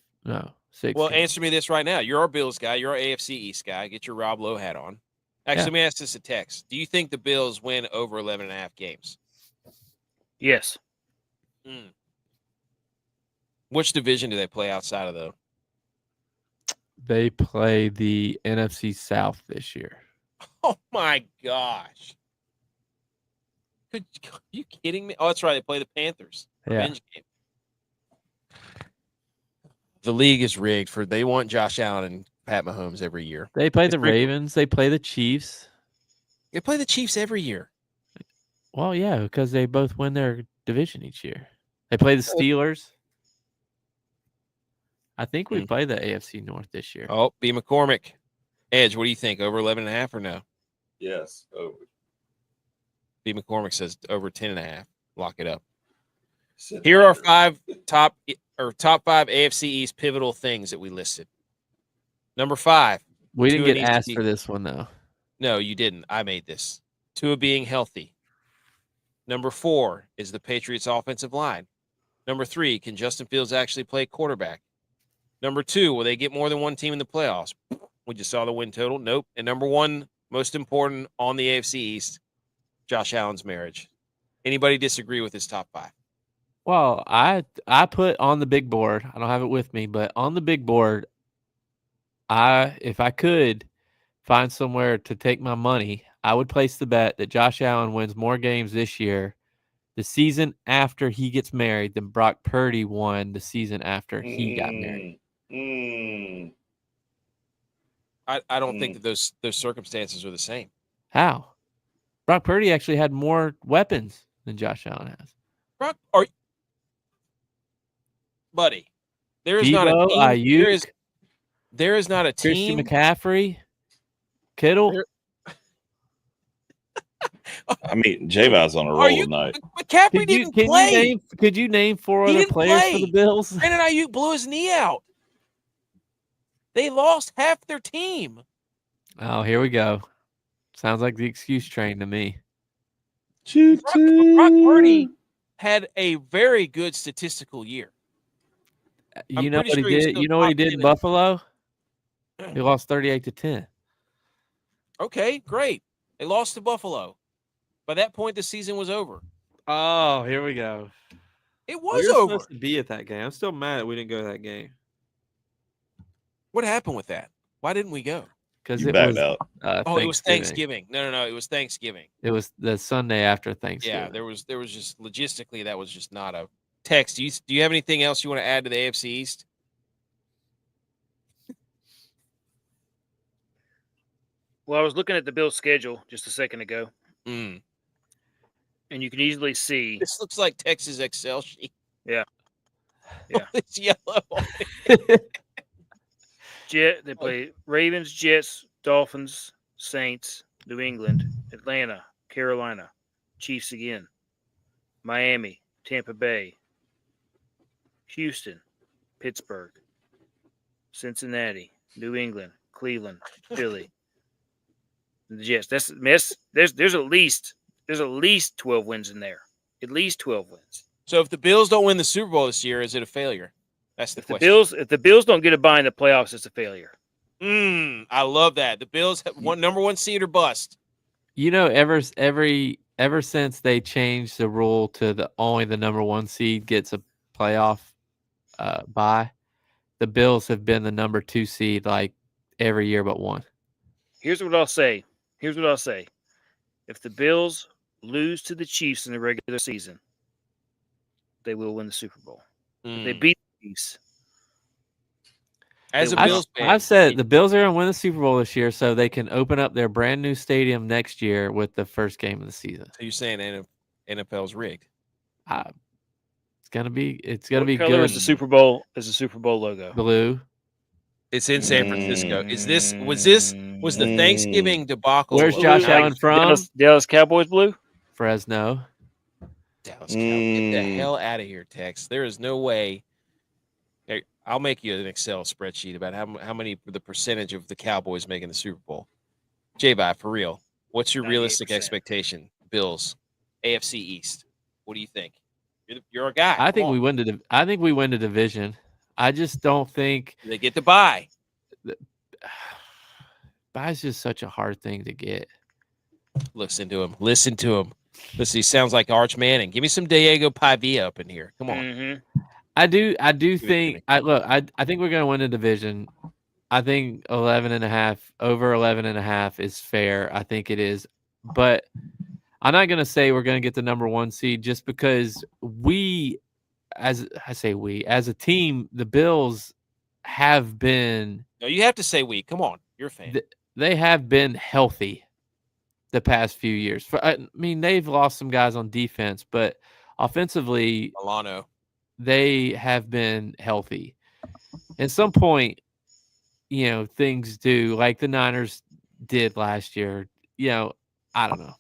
6 Well, games. answer me this right now. You're our Bills guy. You're our AFC East guy. Get your Rob Lowe hat on. Actually, let me ask this a text. Do you think the Bills win over 11.5 games? Yes. Which division do they play outside of the? They play the NFC South this year. Oh my gosh! Are you kidding me? Oh, that's right. They play the Panthers. Revenge game. The league is rigged for. They want Josh Allen and Pat Mahomes every year. They play the Ravens. They play the Chiefs. They play the Chiefs every year. Well, yeah, because they both win their division each year. They play the Steelers. I think we play the AFC North this year. Oh, B. McCormick. Edge, what do you think? Over 11.5 or no? Yes, over. B. McCormick says over 10.5. Lock it up. Here are top 5 AFC East pivotal things that we listed. Number 5. We didn't get asked for this one, though. No, you didn't. I made this. Tua being healthy. Number 4 is the Patriots' offensive line. Number 3, can Justin Fields actually play quarterback? Number 2, will they get more than one team in the playoffs? We just saw the win total. Nope. And number 1, most important on the AFC East, Josh Allen's marriage. Anybody disagree with his top 5? Well, I put on the big board. I don't have it with me, but on the big board, if I could find somewhere to take my money, I would place the bet that Josh Allen wins more games this year, the season after he gets married, than Brock Purdy won the season after he got married. I don't think that those circumstances are the same. How? Brock Purdy actually had more weapons than Josh Allen has. Brock, buddy, there is Debo, not a team. Ayuk, there is not a Christian team. McCaffrey, Kittle. I mean, J.U.Y.S on a roll tonight. McCaffrey didn't play. Could you name 4 other players for the Bills? Brandon Ayuk blew his knee out. They lost half their team. Oh, here we go. Sounds like the excuse train to me. Brock Purdy had a very good statistical year. You know what he did? You know what he did in Buffalo? He lost 38-10. Okay, great. They lost to Buffalo. By that point, the season was over. Oh, here we go. It was over. over. Supposed to be at that game. I'm still mad that we didn't go to that game. What happened with that? Why didn't we go? Because it was out. It was Thanksgiving. No, it was Thanksgiving. It was the Sunday after Thanksgiving. Yeah, there was just logistically that was just not a text. Do you have anything else you want to add to the AFC East? Well, I was looking at the Bills' schedule just a second ago, and you can easily see this looks like Texas Excel sheet. Yeah. It's yellow. They play Ravens, Jets, Dolphins, Saints, New England, Atlanta, Carolina, Chiefs again, Miami, Tampa Bay, Houston, Pittsburgh, Cincinnati, New England, Cleveland, Philly, the Jets. There's at least 12 wins in there. At least 12 wins. So if the Bills don't win the Super Bowl this year, is it a failure? That's the question. If the Bills don't get a bye in the playoffs, it's a failure. I love that. The Bills have number 1 seed or bust. You know, ever since they changed the rule to only the number 1 seed gets a playoff bye, the Bills have been the number 2 seed like every year but one. Here's what I'll say. If the Bills lose to the Chiefs in the regular season, they will win the Super Bowl. If they beat the Chiefs. As a Bills fan, I've said the Bills are going to win the Super Bowl this year so they can open up their brand new stadium next year with the first game of the season. So you're saying NFL's rigged? It's gonna be What good. color is the Super Bowl logo? Blue. It's in San Francisco. Was the Thanksgiving debacle? Where's Josh Allen from? Dallas Cowboys blue? Fresno. Dallas Cowboys. Get the hell out of here, Tex. There is no way. I'll make you an Excel spreadsheet about how many the percentage of the Cowboys making the Super Bowl. J-Vi, for real. What's your 98%. realistic expectation? Bills, AFC East. What do you think? You're a guy. I think we win the division. I just don't think They get the bye. bye's just such a hard thing to get. Listen to him. Listen, he sounds like Arch Manning. Give me some Diego Pavia up in here. Come on. Mm-hmm. I do it to think me. I think we're gonna win the division. I think 11.5 over 11.5 is fair. I think it is. But I'm not gonna say we're gonna get the number 1 seed just because as a team, the Bills have been No, you have to say we. Come on. You're a fan. they have been healthy the past few years. I mean, they've lost some guys on defense, but offensively, Milano. they have been healthy. At some point, things do like the Niners did last year. I don't know.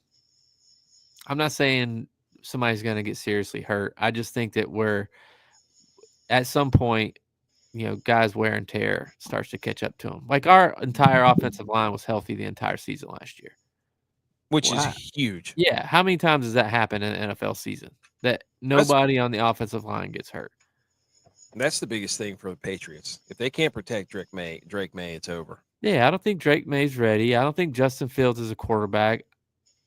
I'm not saying somebody's going to get seriously hurt. I just think that we're at some point, guys wear and tear starts to catch up to them. Like our entire offensive line was healthy the entire season last year. Which Wow. is huge. Yeah. How many times does that happen in an NFL season that nobody on the offensive line gets hurt? That's the biggest thing for the Patriots. If they can't protect Drake May, it's over. Yeah, I don't think Drake May's ready. I don't think Justin Fields is a quarterback.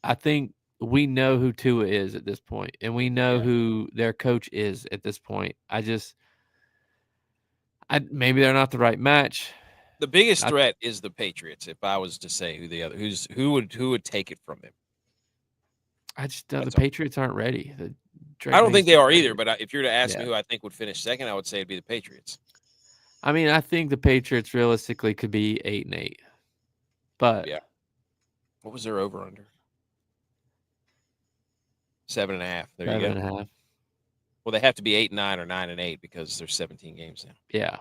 I think we know who Tua is at this point, and we know who their coach is at this point. Maybe they're not the right match. The biggest threat is the Patriots. If I was to say who would take it from them, I just the Patriots aren't ready. I don't think they are either. But if you're to ask me who I think would finish second, I would say it'd be the Patriots. I mean, I think the Patriots realistically could be 8-8. But yeah, what was their over under? 7.5. There you go. 7.5. Well, they have to be 8-9 or 9-8 because there's 17 games now. Yeah.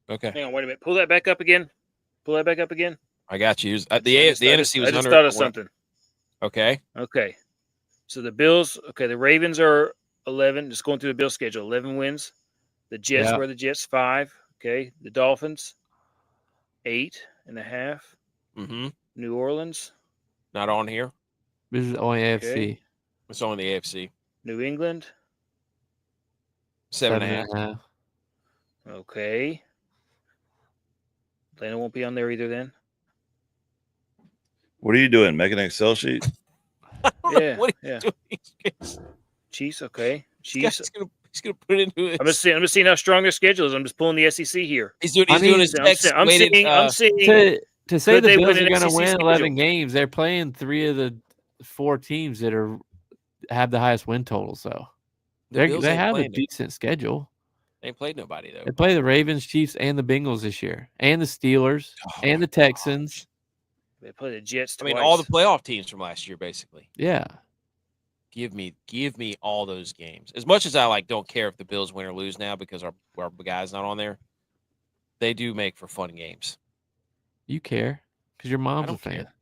Okay. Hang on, wait a minute. Pull that back up again. I got you. The NFC was I just under. thought of something. Okay. So the Bills. Okay, the Ravens are 11. Just going through the Bills schedule. 11 wins. The Jets were the Jets 5. Okay. The Dolphins 8.5. Mm-hmm. New Orleans not on here. This is only AFC. Okay. It's only the AFC. New England 7.5. Okay. Atlanta won't be on there either then. What are you doing? Making an Excel sheet? Yeah. What are you doing? Chiefs, okay. Chiefs. He's gonna put it into it. I'm just seeing how strong their schedule is. I'm just pulling the SEC here. He's doing his text. I'm seeing to say the they Bills win are an going to SEC win 11 schedule? games. They're playing 3 of the 4 teams that have the highest win totals. So they have a decent schedule. They ain't played nobody though. They play the Ravens, Chiefs, and the Bengals this year, and the Steelers, and the Texans. They play the Jets twice. I mean, all the playoff teams from last year, basically. Yeah. Give me all those games. As much as I don't care if the Bills win or lose now because our guy's not on there. They do make for fun games. You care because your mom's a fan. Care.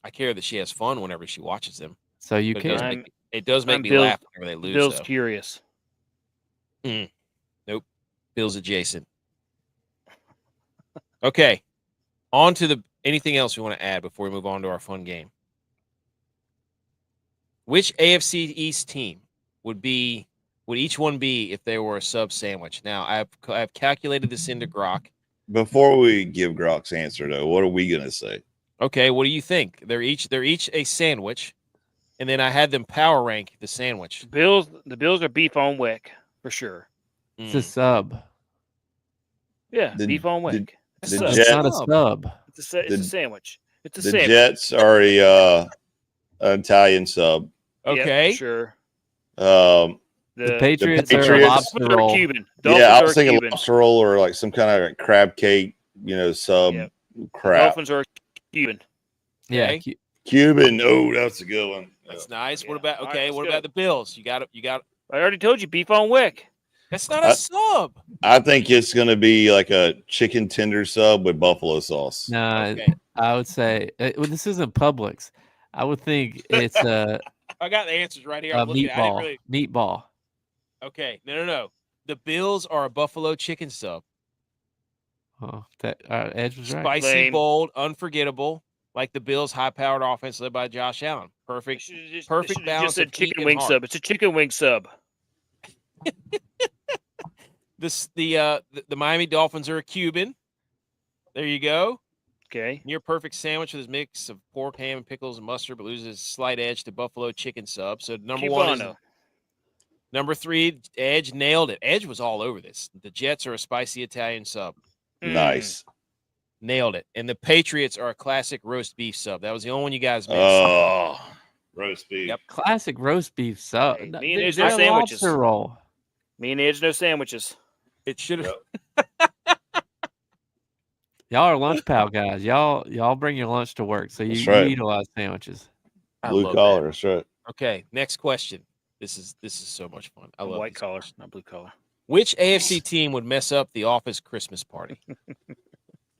I care that she has fun whenever she watches them. So you care. It does make me laugh whenever they lose. Bill's curious. Nope. Bill's adjacent. Okay. On to anything else we want to add before we move on to our fun game. Which AFC East team would each one be if they were a sub sandwich? Now, I've calculated this into Grok. Before we give Grok's answer, though, what are we gonna say? Okay, what do you think? They're each a sandwich, and then I had them power rank the sandwich. The Bills are beef on wick for sure. It's a sub. Yeah, beef on wick. It's not a sub. It's a sandwich. It's a the sandwich. Jets are an Italian sub. Okay, yeah, sure. The Patriots are a lobster roll. Cuban. I was thinking lobster roll or like some kind of crab cake, sub crap. Dolphins are Cuban. Yeah, okay. Cuban. Oh, that's a good one. That's nice. Yeah. What about what about the Bills? You got it. I already told you, beef on wick. That's not a sub. I think it's going to be like a chicken tender sub with buffalo sauce. No, I would say this isn't Publix. I would think it's a. I got the answers right here. A meatball. Okay, no. The Bills are a buffalo chicken sub. Oh, Edge was right. Spicy, bold, unforgettable, like the Bills' high-powered offense led by Josh Allen. Perfect balance. Just a chicken wing sub. It's a chicken wing sub. The Miami Dolphins are a Cuban. There you go. Okay. Near perfect sandwich with his mix of pork, ham, and pickles and mustard, but loses slight edge to buffalo chicken sub. So number one is number 3. Edge nailed it. Edge was all over this. The Jets are a spicy Italian sub. Nice. Nailed it. And the Patriots are a classic roast beef sub. That was the only one you guys missed. Oh, roast beef. Yep. Classic roast beef sub. Hey, me and Edge no They're sandwiches. lobster roll. Me and Edge no sandwiches. It should have. Y'all are lunch pal guys. Y'all bring your lunch to work, so you eat a lot of sandwiches. Blue collar, that's right. Okay, next question. This is so much fun. I love white collar, not blue collar. Which AFC team would mess up the office Christmas party?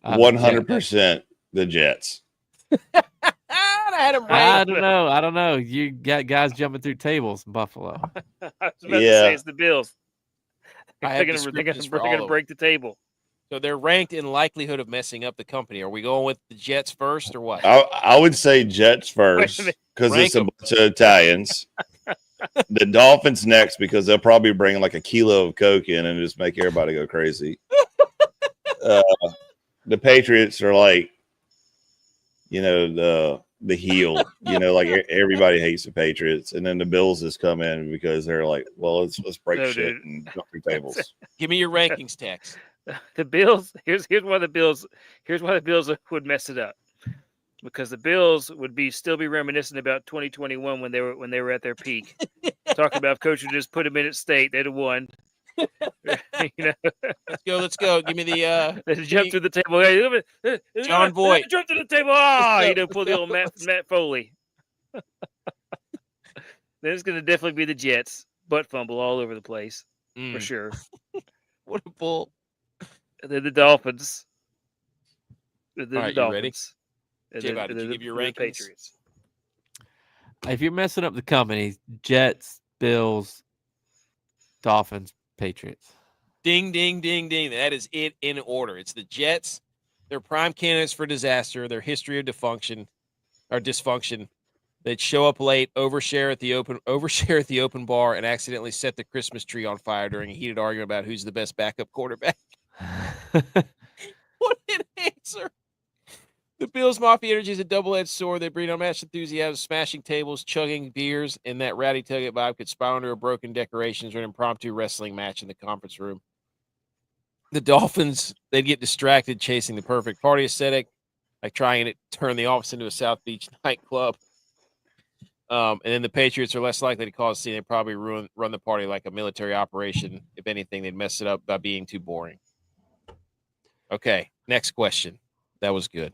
100% the Jets. I don't know. You got guys jumping through tables in Buffalo. I was about to say it's the Bills. They're going to break the table. So they're ranked in likelihood of messing up the company. Are we going with the Jets first or what? I would say Jets first because it's a bunch of Italians. The Dolphins next because they'll probably bring like a kilo of Coke in and just make everybody go crazy. The Patriots are like, the heel. Like everybody hates the Patriots, and then the Bills just come in because they're like, well, let's break shit and jump through tables. Give me your rankings, Tex. The Bills. Here's why the Bills would mess it up. Because the Bills would still be reminiscing about 2021 when they were at their peak, talking about if coach would just put them in at state, they'd have won. Let's go. Give me the they jump through the table. Hey, John Voight. Jump through the table. Pull the old Matt Foley. Then it's going to definitely be the Jets. Butt fumble all over the place for sure. What a bull. And then the Dolphins. All right, you ready? J-Bot, did you give your rankings? Patriots. If you're messing up the company, Jets, Bills, Dolphins, Patriots. Ding, ding, ding, ding. That is it in order. It's the Jets. They're prime candidates for disaster. Their history of dysfunction. They'd show up late, overshare at the open bar, and accidentally set the Christmas tree on fire during a heated argument about who's the best backup quarterback. What an answer. The Bills Mafia energy is a double-edged sword. They breed unmatched enthusiasm, smashing tables, chugging beers, and that ratty tugget vibe could spiral into a broken decorations or an impromptu wrestling match in the conference room. The Dolphins, they'd get distracted chasing the perfect party aesthetic, like trying to turn the office into a South Beach nightclub. And then the Patriots are less likely to cause a scene. They'd probably run the party like a military operation. If anything, they'd mess it up by being too boring. Okay, next question. That was good.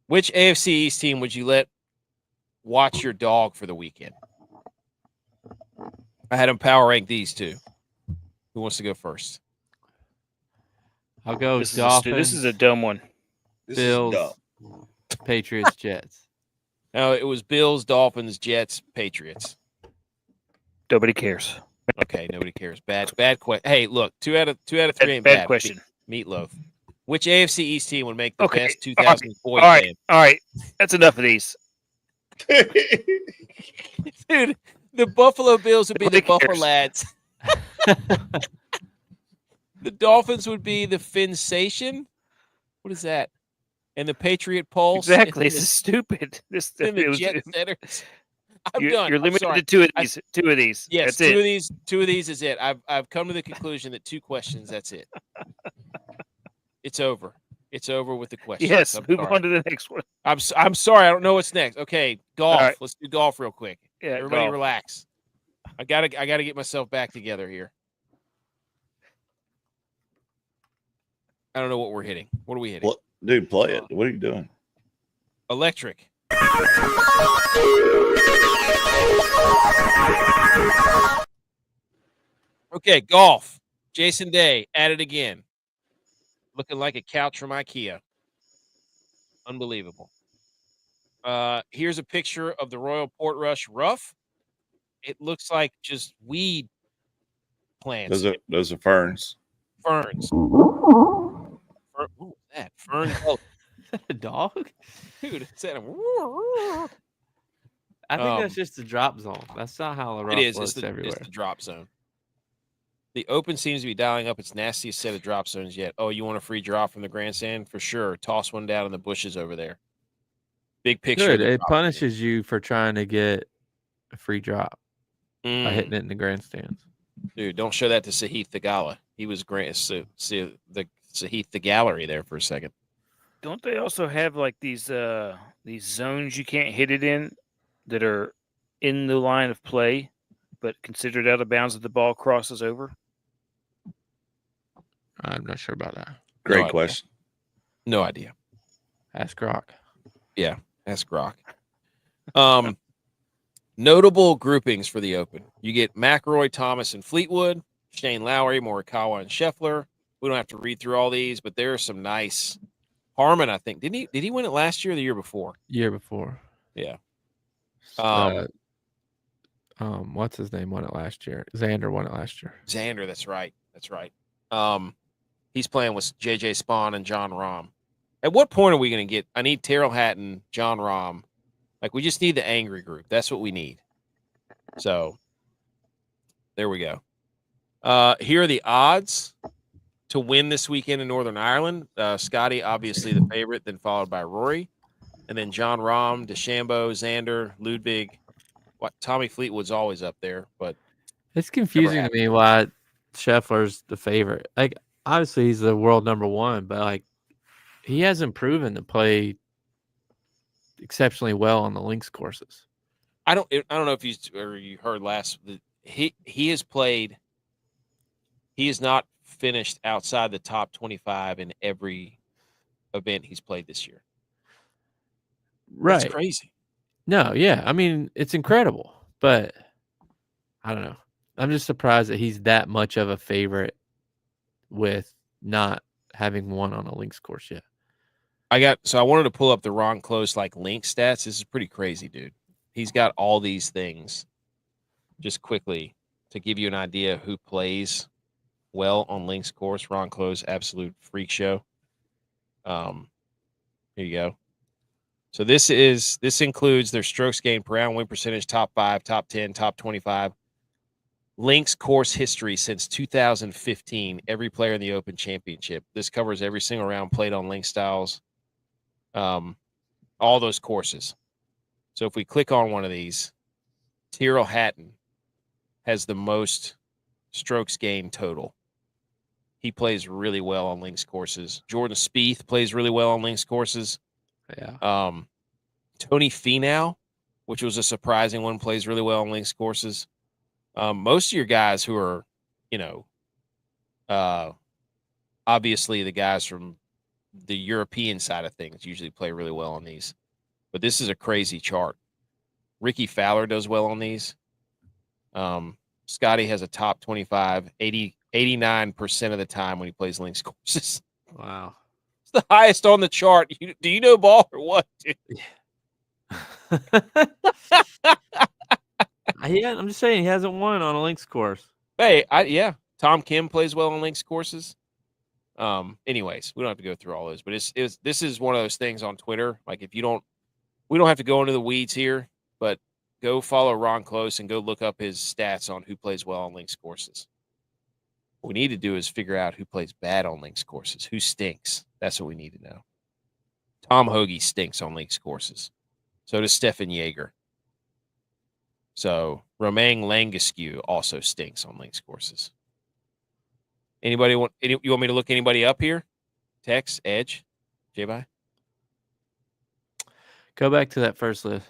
Which AFC East team would you let watch your dog for the weekend? I had them power rank these two. Who wants to go first? I'll go this Dolphins. This is a dumb one. Bills, Patriots, Jets. No, it was Bills, Dolphins, Jets, Patriots. Nobody cares. Okay, nobody cares. Bad question. Hey, look, 2 out of 3 ain't bad question. Meatloaf. Which AFC East team would make the best 2000 all right. That's enough of these. Dude, the Buffalo Bills would be the Buffalo Lads. The Dolphins would be the Finsation. What is that? And the Patriot Pulse. Exactly. This is stupid. The Jet Setters. I'm done. You're limited to two of these. Yes, that's two of these is it. I've come to the conclusion that 2 questions, that's it. It's over. It's over with the questions. Yes, move on to the next one. I'm sorry. I don't know what's next. Okay, golf. Right. Let's do golf real quick. Yeah, everybody relax. I gotta get myself back together here. I don't know what we're hitting. What are we hitting? Well, dude, play it. What are you doing? Electric. Okay, golf. Jason Day at it again. Looking like a couch from IKEA. Unbelievable. Here's a picture of the Royal Portrush rough. It looks like just weed plants. Those are ferns. Ferns. What was that? Fern. Oh, a dog? Dude, is that I think that's just the drop zone. That's not how the rough it is. looks It's everywhere. the drop zone. The Open seems to be dialing up its nastiest set of drop zones yet. Oh, you want a free draw from the grandstand? For sure. Toss one down in the bushes over there. Big picture. Good. It punishes you for trying to get a free drop by hitting it in the grandstands. Dude, don't show that to Sahith Thagala. He was great. So, see the Sahith the gallery there for a second. Don't they also have like these zones you can't hit it in that are in the line of play, but considered out of bounds if the ball crosses over? I'm not sure about that. Great question. No idea. Ask Grok. Yeah, ask Grok. Notable groupings for the Open. You get McIlroy, Thomas, and Fleetwood, Shane Lowry, Morikawa, and Scheffler. We don't have to read through all these, but there are some nice. Harmon, I think. Did he win it last year or the year before? Year before. Yeah. What's his name won it last year? Xander won it last year. Xander, that's right. That's right. He's playing with JJ Spawn and John Rahm. At what point are we going to get? I need Terrell Hatton, John Rahm. Like, we just need the angry group. That's what we need. So, there we go. Here are the odds to win this weekend in Northern Ireland. Scotty, obviously the favorite, then followed by Rory. And then John Rahm, DeChambeau, Xander, Ludwig. Tommy Fleetwood's always up there, but it's confusing to me why Scheffler's the favorite. Like, obviously he's the world number one, but like he hasn't proven to play exceptionally well on the links courses. I don't know if you heard he has played. He has not finished outside the top 25 in every event he's played this year. Right. That's crazy. No, yeah. I mean, it's incredible, but I don't know. I'm just surprised that he's that much of a favorite with not having won on a links course yet. I wanted to pull up the Ron Close link stats. This is pretty crazy, dude. He's got all these things just quickly to give you an idea who plays well on links course. Ron Close, absolute freak show. Here you go. So this includes their strokes gained per round, win percentage, top 5, top 10, top 25. Links course history since 2015. Every player in the Open Championship. This covers every single round played on link styles. All those courses. So if we click on one of these, Tyrrell Hatton has the most strokes gained total. He plays really well on links courses. Jordan Spieth plays really well on links courses. Yeah. Tony Finau, which was a surprising one, plays really well on links courses. Most of your guys who are, obviously the guys from the European side of things usually play really well on these. But this is a crazy chart. Ricky Fowler does well on these. Scotty has a top 25, 89% of the time when he plays links courses. Wow. It's the highest on the chart. Do you know ball or what, dude? I'm just saying he hasn't won on a links course. Hey, Tom Kim plays well on links courses. Anyways, we don't have to go through all those, but this is one of those things on Twitter. Like, we don't have to go into the weeds here, but go follow Ron Close and go look up his stats on who plays well on links courses. What we need to do is figure out who plays bad on links courses, who stinks. That's what we need to know. Tom Hoagie stinks on links courses. So does Stefan Jaeger. So Romain Langescu also stinks on links courses. You want me to look anybody up here? Tex, Edge, J-Bye? Go back to that first list.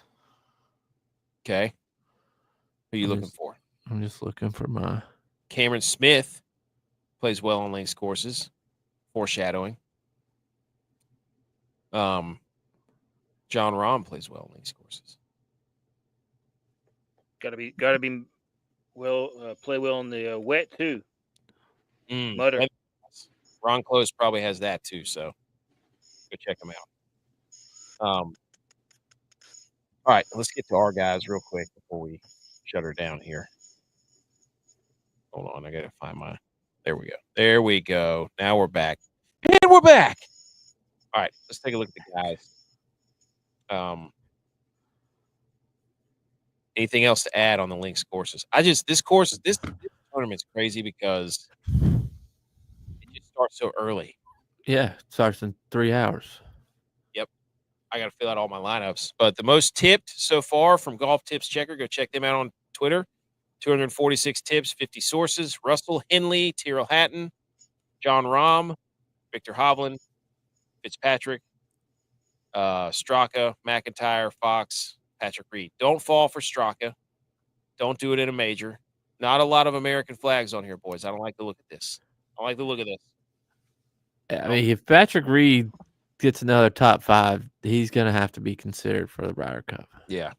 Okay. Who are you looking for? I'm just looking for my Cameron Smith plays well on links courses. Foreshadowing. John Rahm plays well on links courses. Got to be well. Play well in the wet too. Mutter. Ron Close probably has that too, so go check him out. All right, let's get to our guys real quick before we shut her down here. Hold on, I gotta find my. There we go. There we go. Now we're back, and we're back. All right, let's take a look at the guys. Anything else to add on the links courses? This tournament's crazy because it just starts so early. Yeah, it starts in 3 hours. Yep. I got to fill out all my lineups. But the most tipped so far from Golf Tips Checker, go check them out on Twitter. 246 tips, 50 sources. Russell Henley, Tyrrell Hatton, John Rahm, Victor Hovland, Fitzpatrick, Straka, McIntyre, Fox, Patrick Reed. Don't fall for Straka. Don't do it in a major. Not a lot of American flags on here, boys. I don't like the look at this. I don't like the look at this. I mean, if Patrick Reed gets another top 5, he's going to have to be considered for the Ryder Cup. Yeah.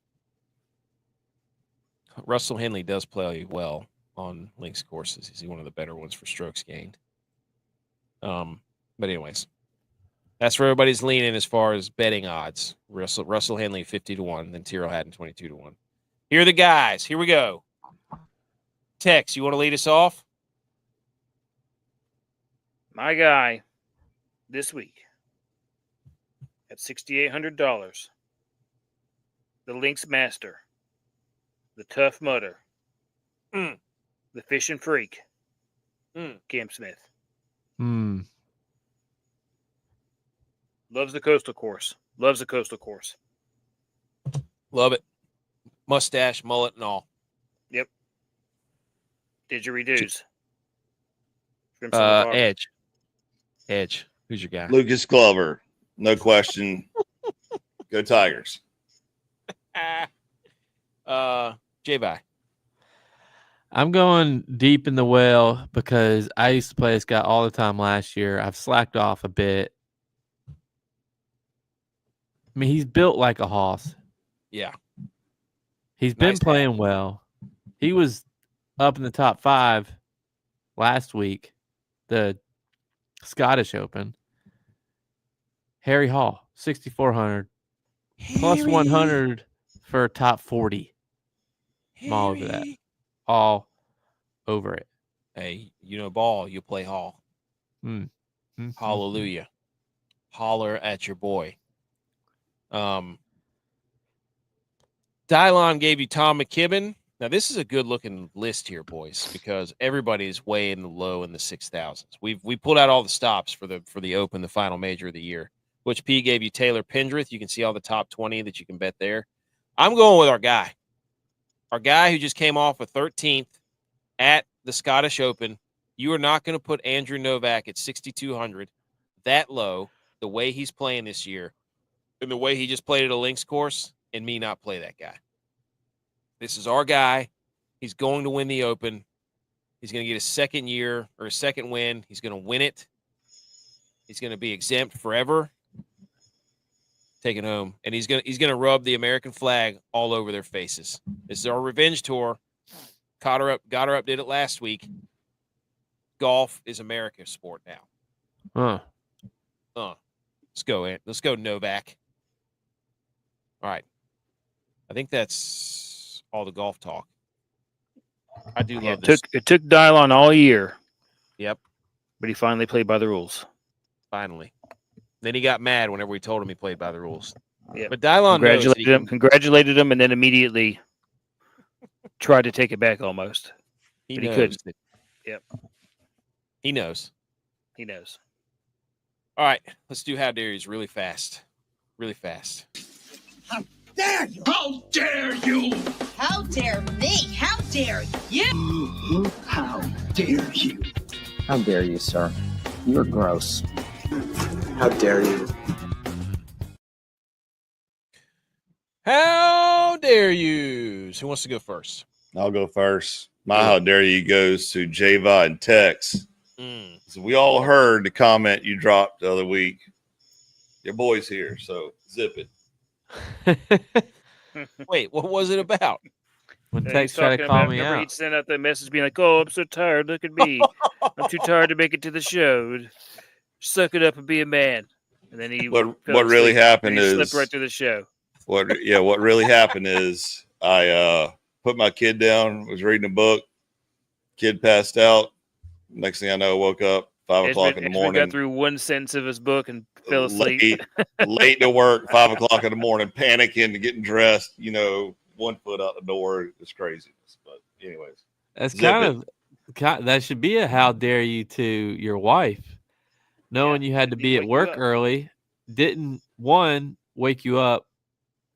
Russell Henley does play well on links courses. He's one of the better ones for strokes gained. But anyways, that's where everybody's leaning as far as betting odds. Russell Henley 50-1, then Tyrrell Hatton 22-1. Here are the guys. Here we go. Tex, you want to lead us off? My guy this week at $6,800, the Lynx Master, the Tough Mudder, the Fishing Freak, Cam Smith. Loves the coastal course. Loves the coastal course. Love it. Mustache, mullet, and all. Yep. Didgeridoos. Edge. Edge. Who's your guy? Lucas Glover. No question. Go Tigers. J-Bye. I'm going deep in the well because I used to play this guy all the time last year. I've slacked off a bit. I mean, he's built like a hoss. Yeah. He's been playing well. He was up in the top 5 last week, the Scottish Open. Harry Hall, 6,400, plus 100 for top 40. I'm all over that. All over it. Hey, you know ball, you play Hall. Hallelujah. Holler at your boy. Dylon gave you Tom McKibben. Now, this is a good-looking list here, boys, because everybody's way in the low in the 6,000s. We pulled out all the stops for the Open, the final major of the year. Butch P gave you Taylor Pendrith. You can see all the top 20 that you can bet there. I'm going with our guy who just came off a 13th at the Scottish Open. You are not going to put Andrew Novak at 6,200 that low, the way he's playing this year, and the way he just played at a links course, and me not play that guy. This is our guy. He's going to win the Open. He's going to get a second year or a second win. He's going to win it. He's going to be exempt forever. Take it home. And he's going to rub the American flag all over their faces. This is our revenge tour. Got her up, did it last week. Golf is America's sport now. Let's go, Novak. All right. I think that's all the golf talk. I do love this. It took Dylon all year. Yep. But he finally played by the rules. Finally. Then he got mad whenever we told him he played by the rules. Yeah. But Dylon congratulated him, and then immediately tried to take it back almost. He couldn't. Yep. He knows. He knows. All right. Let's do How Dare Yous really fast. Really fast. How dare you? How dare you? How dare me? How dare you? How dare you? How dare you, sir? You're gross. How dare you? How dare yous? Who wants to go first? I'll go first. My how dare you goes to J.U.Y.S and Tex. So we all heard the comment you dropped the other week. Your boy's here, so zip it. Wait, what was it about? When Tex tried to call me out. He sent out that message being like, "Oh, I'm so tired. Look at me. I'm too tired to make it to the show. Suck it up and be a man." And then he what really happened is slipped right through the show. What really happened is I put my kid down, was reading a book, kid passed out. Next thing I know, I woke up 5 o'clock in the morning. Got through one sentence of his book and fell asleep. Late to work, 5 o'clock in the morning, panicking, getting dressed, 1 foot out the door. It's craziness. But anyways, that's kind of That should be a how dare you to your wife, knowing you had to be at work early, didn't one wake you up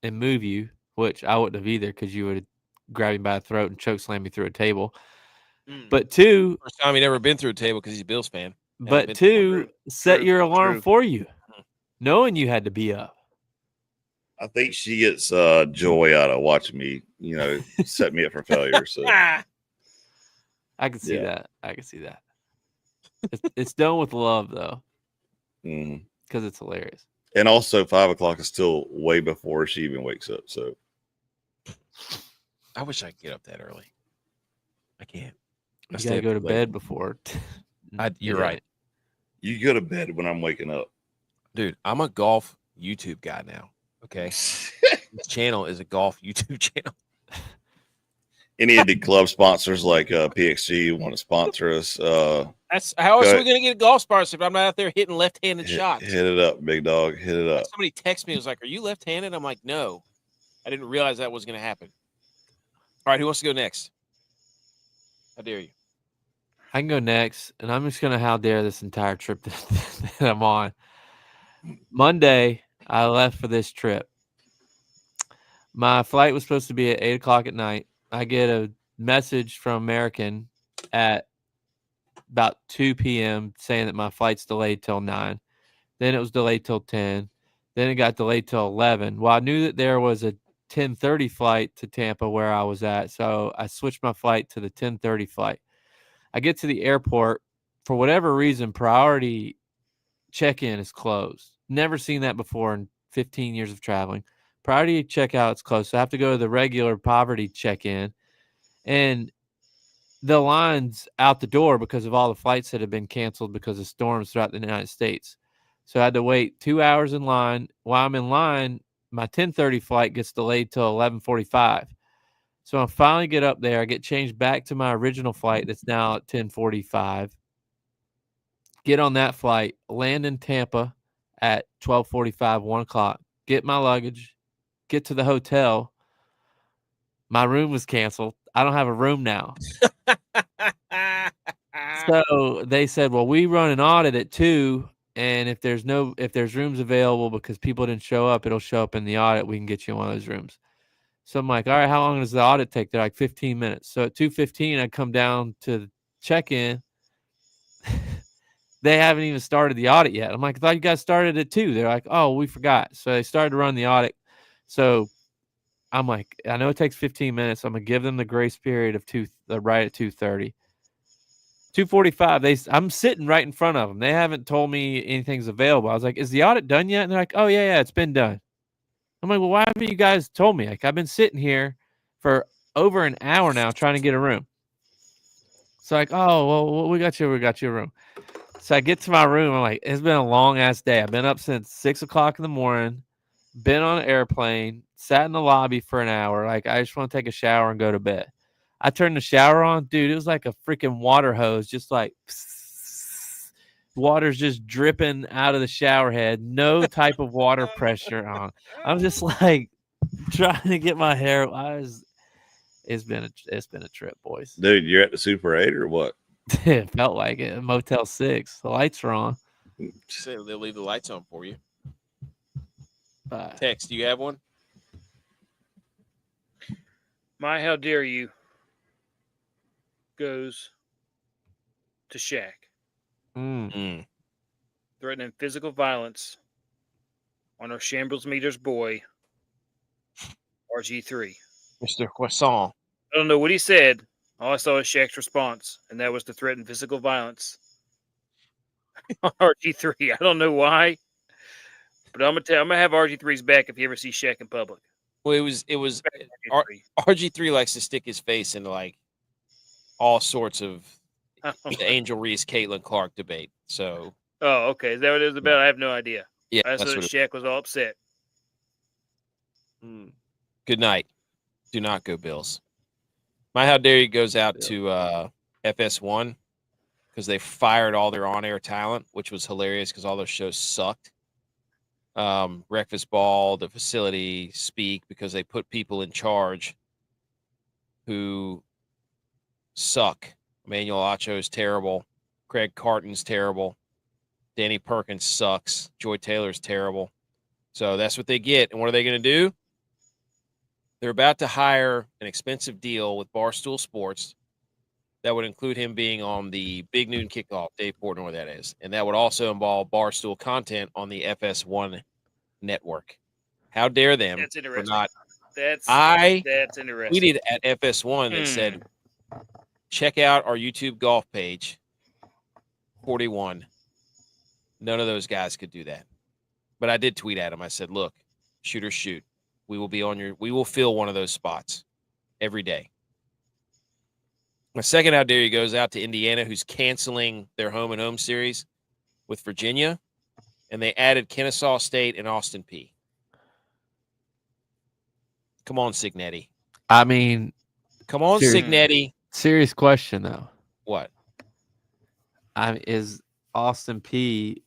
and move you, which I wouldn't have either because you would have grabbed him by the throat and choke slammed me through a table. But two, first time he never been through a table because he's a Bills fan. But two, set your alarm for you, knowing you had to be up. I think she gets joy out of watching me, set me up for failure. So I can see that. I can see that. It's done with love though, because it's hilarious. And also, 5 o'clock is still way before she even wakes up. So I wish I could get up that early. I can't. You gotta go to bed before. You're right. You go to bed when I'm waking up, dude. I'm a golf YouTube guy now. Okay, this channel is a golf YouTube channel. Any of the club sponsors like PXG want to sponsor us? That's how else are we going to get a golf sponsor if I'm not out there hitting left-handed shots? Hit it up, big dog. Hit it up. Somebody texted me. Was like, "Are you left-handed?" I'm like, "No." I didn't realize that was going to happen. All right, who wants to go next? How dare you? I can go next, and I'm just going to how dare this entire trip that I'm on. Monday, I left for this trip. My flight was supposed to be at 8 o'clock at night. I get a message from American at about 2 p.m. saying that my flight's delayed till 9. Then it was delayed till 10. Then it got delayed till 11. Well, I knew that there was a 10:30 flight to Tampa where I was at, so I switched my flight to the 10:30 flight. I get to the airport. For whatever reason, priority check-in is closed. Never seen that before in 15 years of traveling. Priority checkout is closed, so I have to go to the regular poverty check-in. And the line's out the door because of all the flights that have been canceled because of storms throughout the United States. So I had to wait 2 hours in line. While I'm in line, my 10:30 flight gets delayed till 11:45. So I finally get up there. I get changed back to my original flight that's now at 10:45. Get on that flight, land in Tampa at 12:45, 1 o'clock. Get my luggage, get to the hotel. My room was canceled. I don't have a room now. So they said, well, we run an audit at 2. And if there's rooms available because people didn't show up, it'll show up in the audit. We can get you in one of those rooms. So I'm like, all right, how long does the audit take? They're like 15 minutes. So at 2:15, I come down to check-in. They haven't even started the audit yet. I'm like, I thought you guys started at 2. They're like, oh, we forgot. So they started to run the audit. So I'm like, I know it takes 15 minutes. I'm going to give them the grace period of right at 2:30. 2:45, I'm sitting right in front of them. They haven't told me anything's available. I was like, is the audit done yet? And they're like, oh, yeah, it's been done. I'm like, well, why haven't you guys told me? Like, I've been sitting here for over an hour now trying to get a room. So like, oh, well, we got you a room. So I get to my room. I'm like, it's been a long-ass day. I've been up since 6 o'clock in the morning, been on an airplane, sat in the lobby for an hour. Like, I just want to take a shower and go to bed. I turned the shower on. Dude, it was like a freaking water hose, just like water's just dripping out of the shower head. No type of water pressure on. I'm just like trying to get my hair. It's been a trip, boys. Dude, you're at the Super 8 or what? It felt like it. Motel 6. The lights are on. Say they'll leave the lights on for you. Tex, do you have one? My how dare you goes to Shaq. Threatening physical violence on our Shambles Meters boy, RG3. Mr. Croissant. I don't know what he said. All I saw was Shaq's response, and that was to threaten physical violence on RG3. I don't know why, but I'm gonna have RG3's back if he ever sees Shaq in public. Well, it was RG3 likes to stick his face into like all sorts of the Angel Reese, Caitlin Clark debate. So, oh, okay, is that what it was about? I have no idea. Yeah, I saw Shaq was all upset. Good night. Do not go Bills. My how dare you goes out to FS1 because they fired all their on-air talent, which was hilarious because all those shows sucked. Breakfast Ball, the facility, Speak, because they put people in charge who suck. Emmanuel Acho is terrible. Craig Carton's terrible. Danny Perkins sucks. Joy Taylor's terrible. So that's what they get. And what are they going to do? They're about to hire an expensive deal with Barstool Sports that would include him being on the Big Noon Kickoff. Dave Portnoy, where that is. And that would also involve Barstool content on the FS1 network. How dare them? That's interesting. For not, that's interesting. Tweeted at FS1 that said, check out our YouTube golf page. 41. None of those guys could do that. But I did tweet at him. I said, look, shoot or shoot. We will fill one of those spots every day. My second How Dare You goes out to Indiana, who's canceling their home and home series with Virginia. And they added Kennesaw State and Austin Peay. Come on, Signetti. I mean, come on, Signetti. Serious question, though. What? Is Austin Peay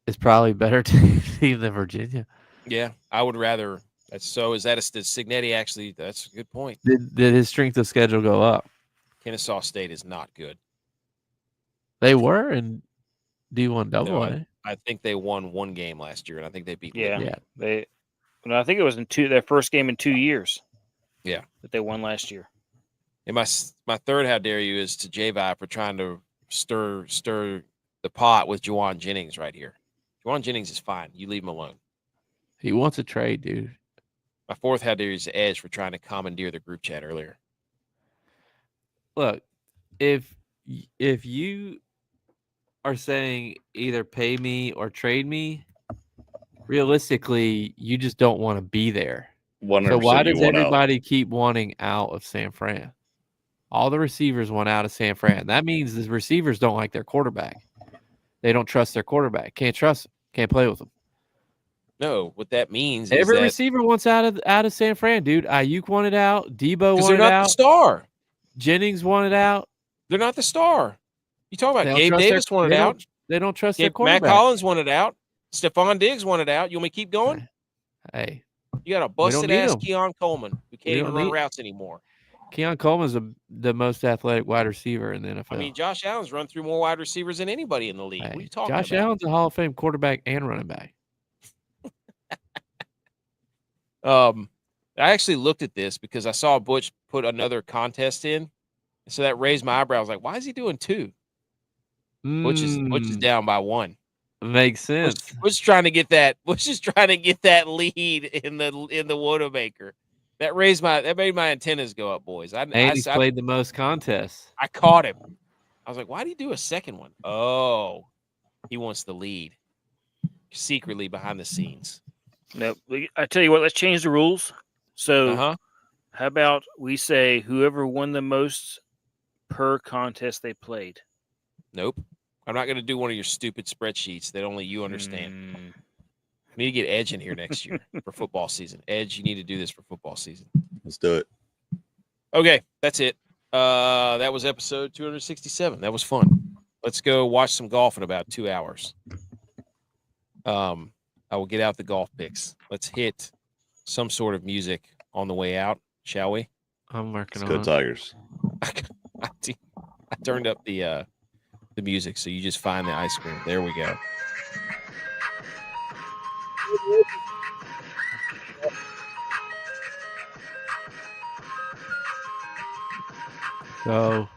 is probably better team than Virginia? Yeah, I would rather. Is that Signetti actually? That's a good point. Did his strength of schedule go up? Kennesaw State is not good. They were in D1 AA. No, I think they won one game last year, and I think they beat. Yeah. I think it was their first game in 2 years. Yeah, that they won last year. And my third How Dare You is to J-Vi for trying to stir the pot with Juwan Jennings right here. Juwan Jennings is fine. You leave him alone. He wants a trade, dude. My fourth How Dare You is to Edge for trying to commandeer the group chat earlier. Look, if you are saying either pay me or trade me, realistically, you just don't want to be there. So why does everybody keep wanting out of San Fran? All the receivers want out of San Fran. That means the receivers don't like their quarterback. They don't trust their quarterback. Can't trust him. Can't play with him. No, what that means is every that receiver wants out of San Fran, dude. Ayuk wanted out. Debo wanted out. They're not the star. Jennings wanted out. They're not the star. You talking about Gabe Davis wanted out? They don't trust their quarterback. Matt Collins wanted out. Stephon Diggs wanted out. You want me to keep going? Hey. You got a busted-ass Keon Coleman who can't even run routes anymore. Keon Coleman's the most athletic wide receiver in the NFL. I mean, Josh Allen's run through more wide receivers than anybody in the league. Hey, what are you talking about? Josh Allen's a Hall of Fame quarterback and running back. I actually looked at this because I saw Butch put another contest in. So that raised my eyebrows. Like, why is he doing two? Butch is down by one. Makes sense. Butch is trying to get that lead in the WOAT-A-MAKER. That made my antennas go up, boys. He's played the most contests. I caught him. I was like, why did he do a second one? Oh, he wants the lead secretly behind the scenes. No, I tell you what, let's change the rules. So how about we say whoever won the most per contest they played? Nope. I'm not going to do one of your stupid spreadsheets that only you understand. We need to get Edge in here next year for football season. Edge, you need to do this for football season. Let's do it. Okay, that's it. That was episode 267. That was fun. Let's go watch some golf in about 2 hours. I will get out the golf picks. Let's hit some sort of music on the way out, shall we? I'm working on it. Let's go Tigers. I turned up the music, so you just find the ice cream. There we go. Go.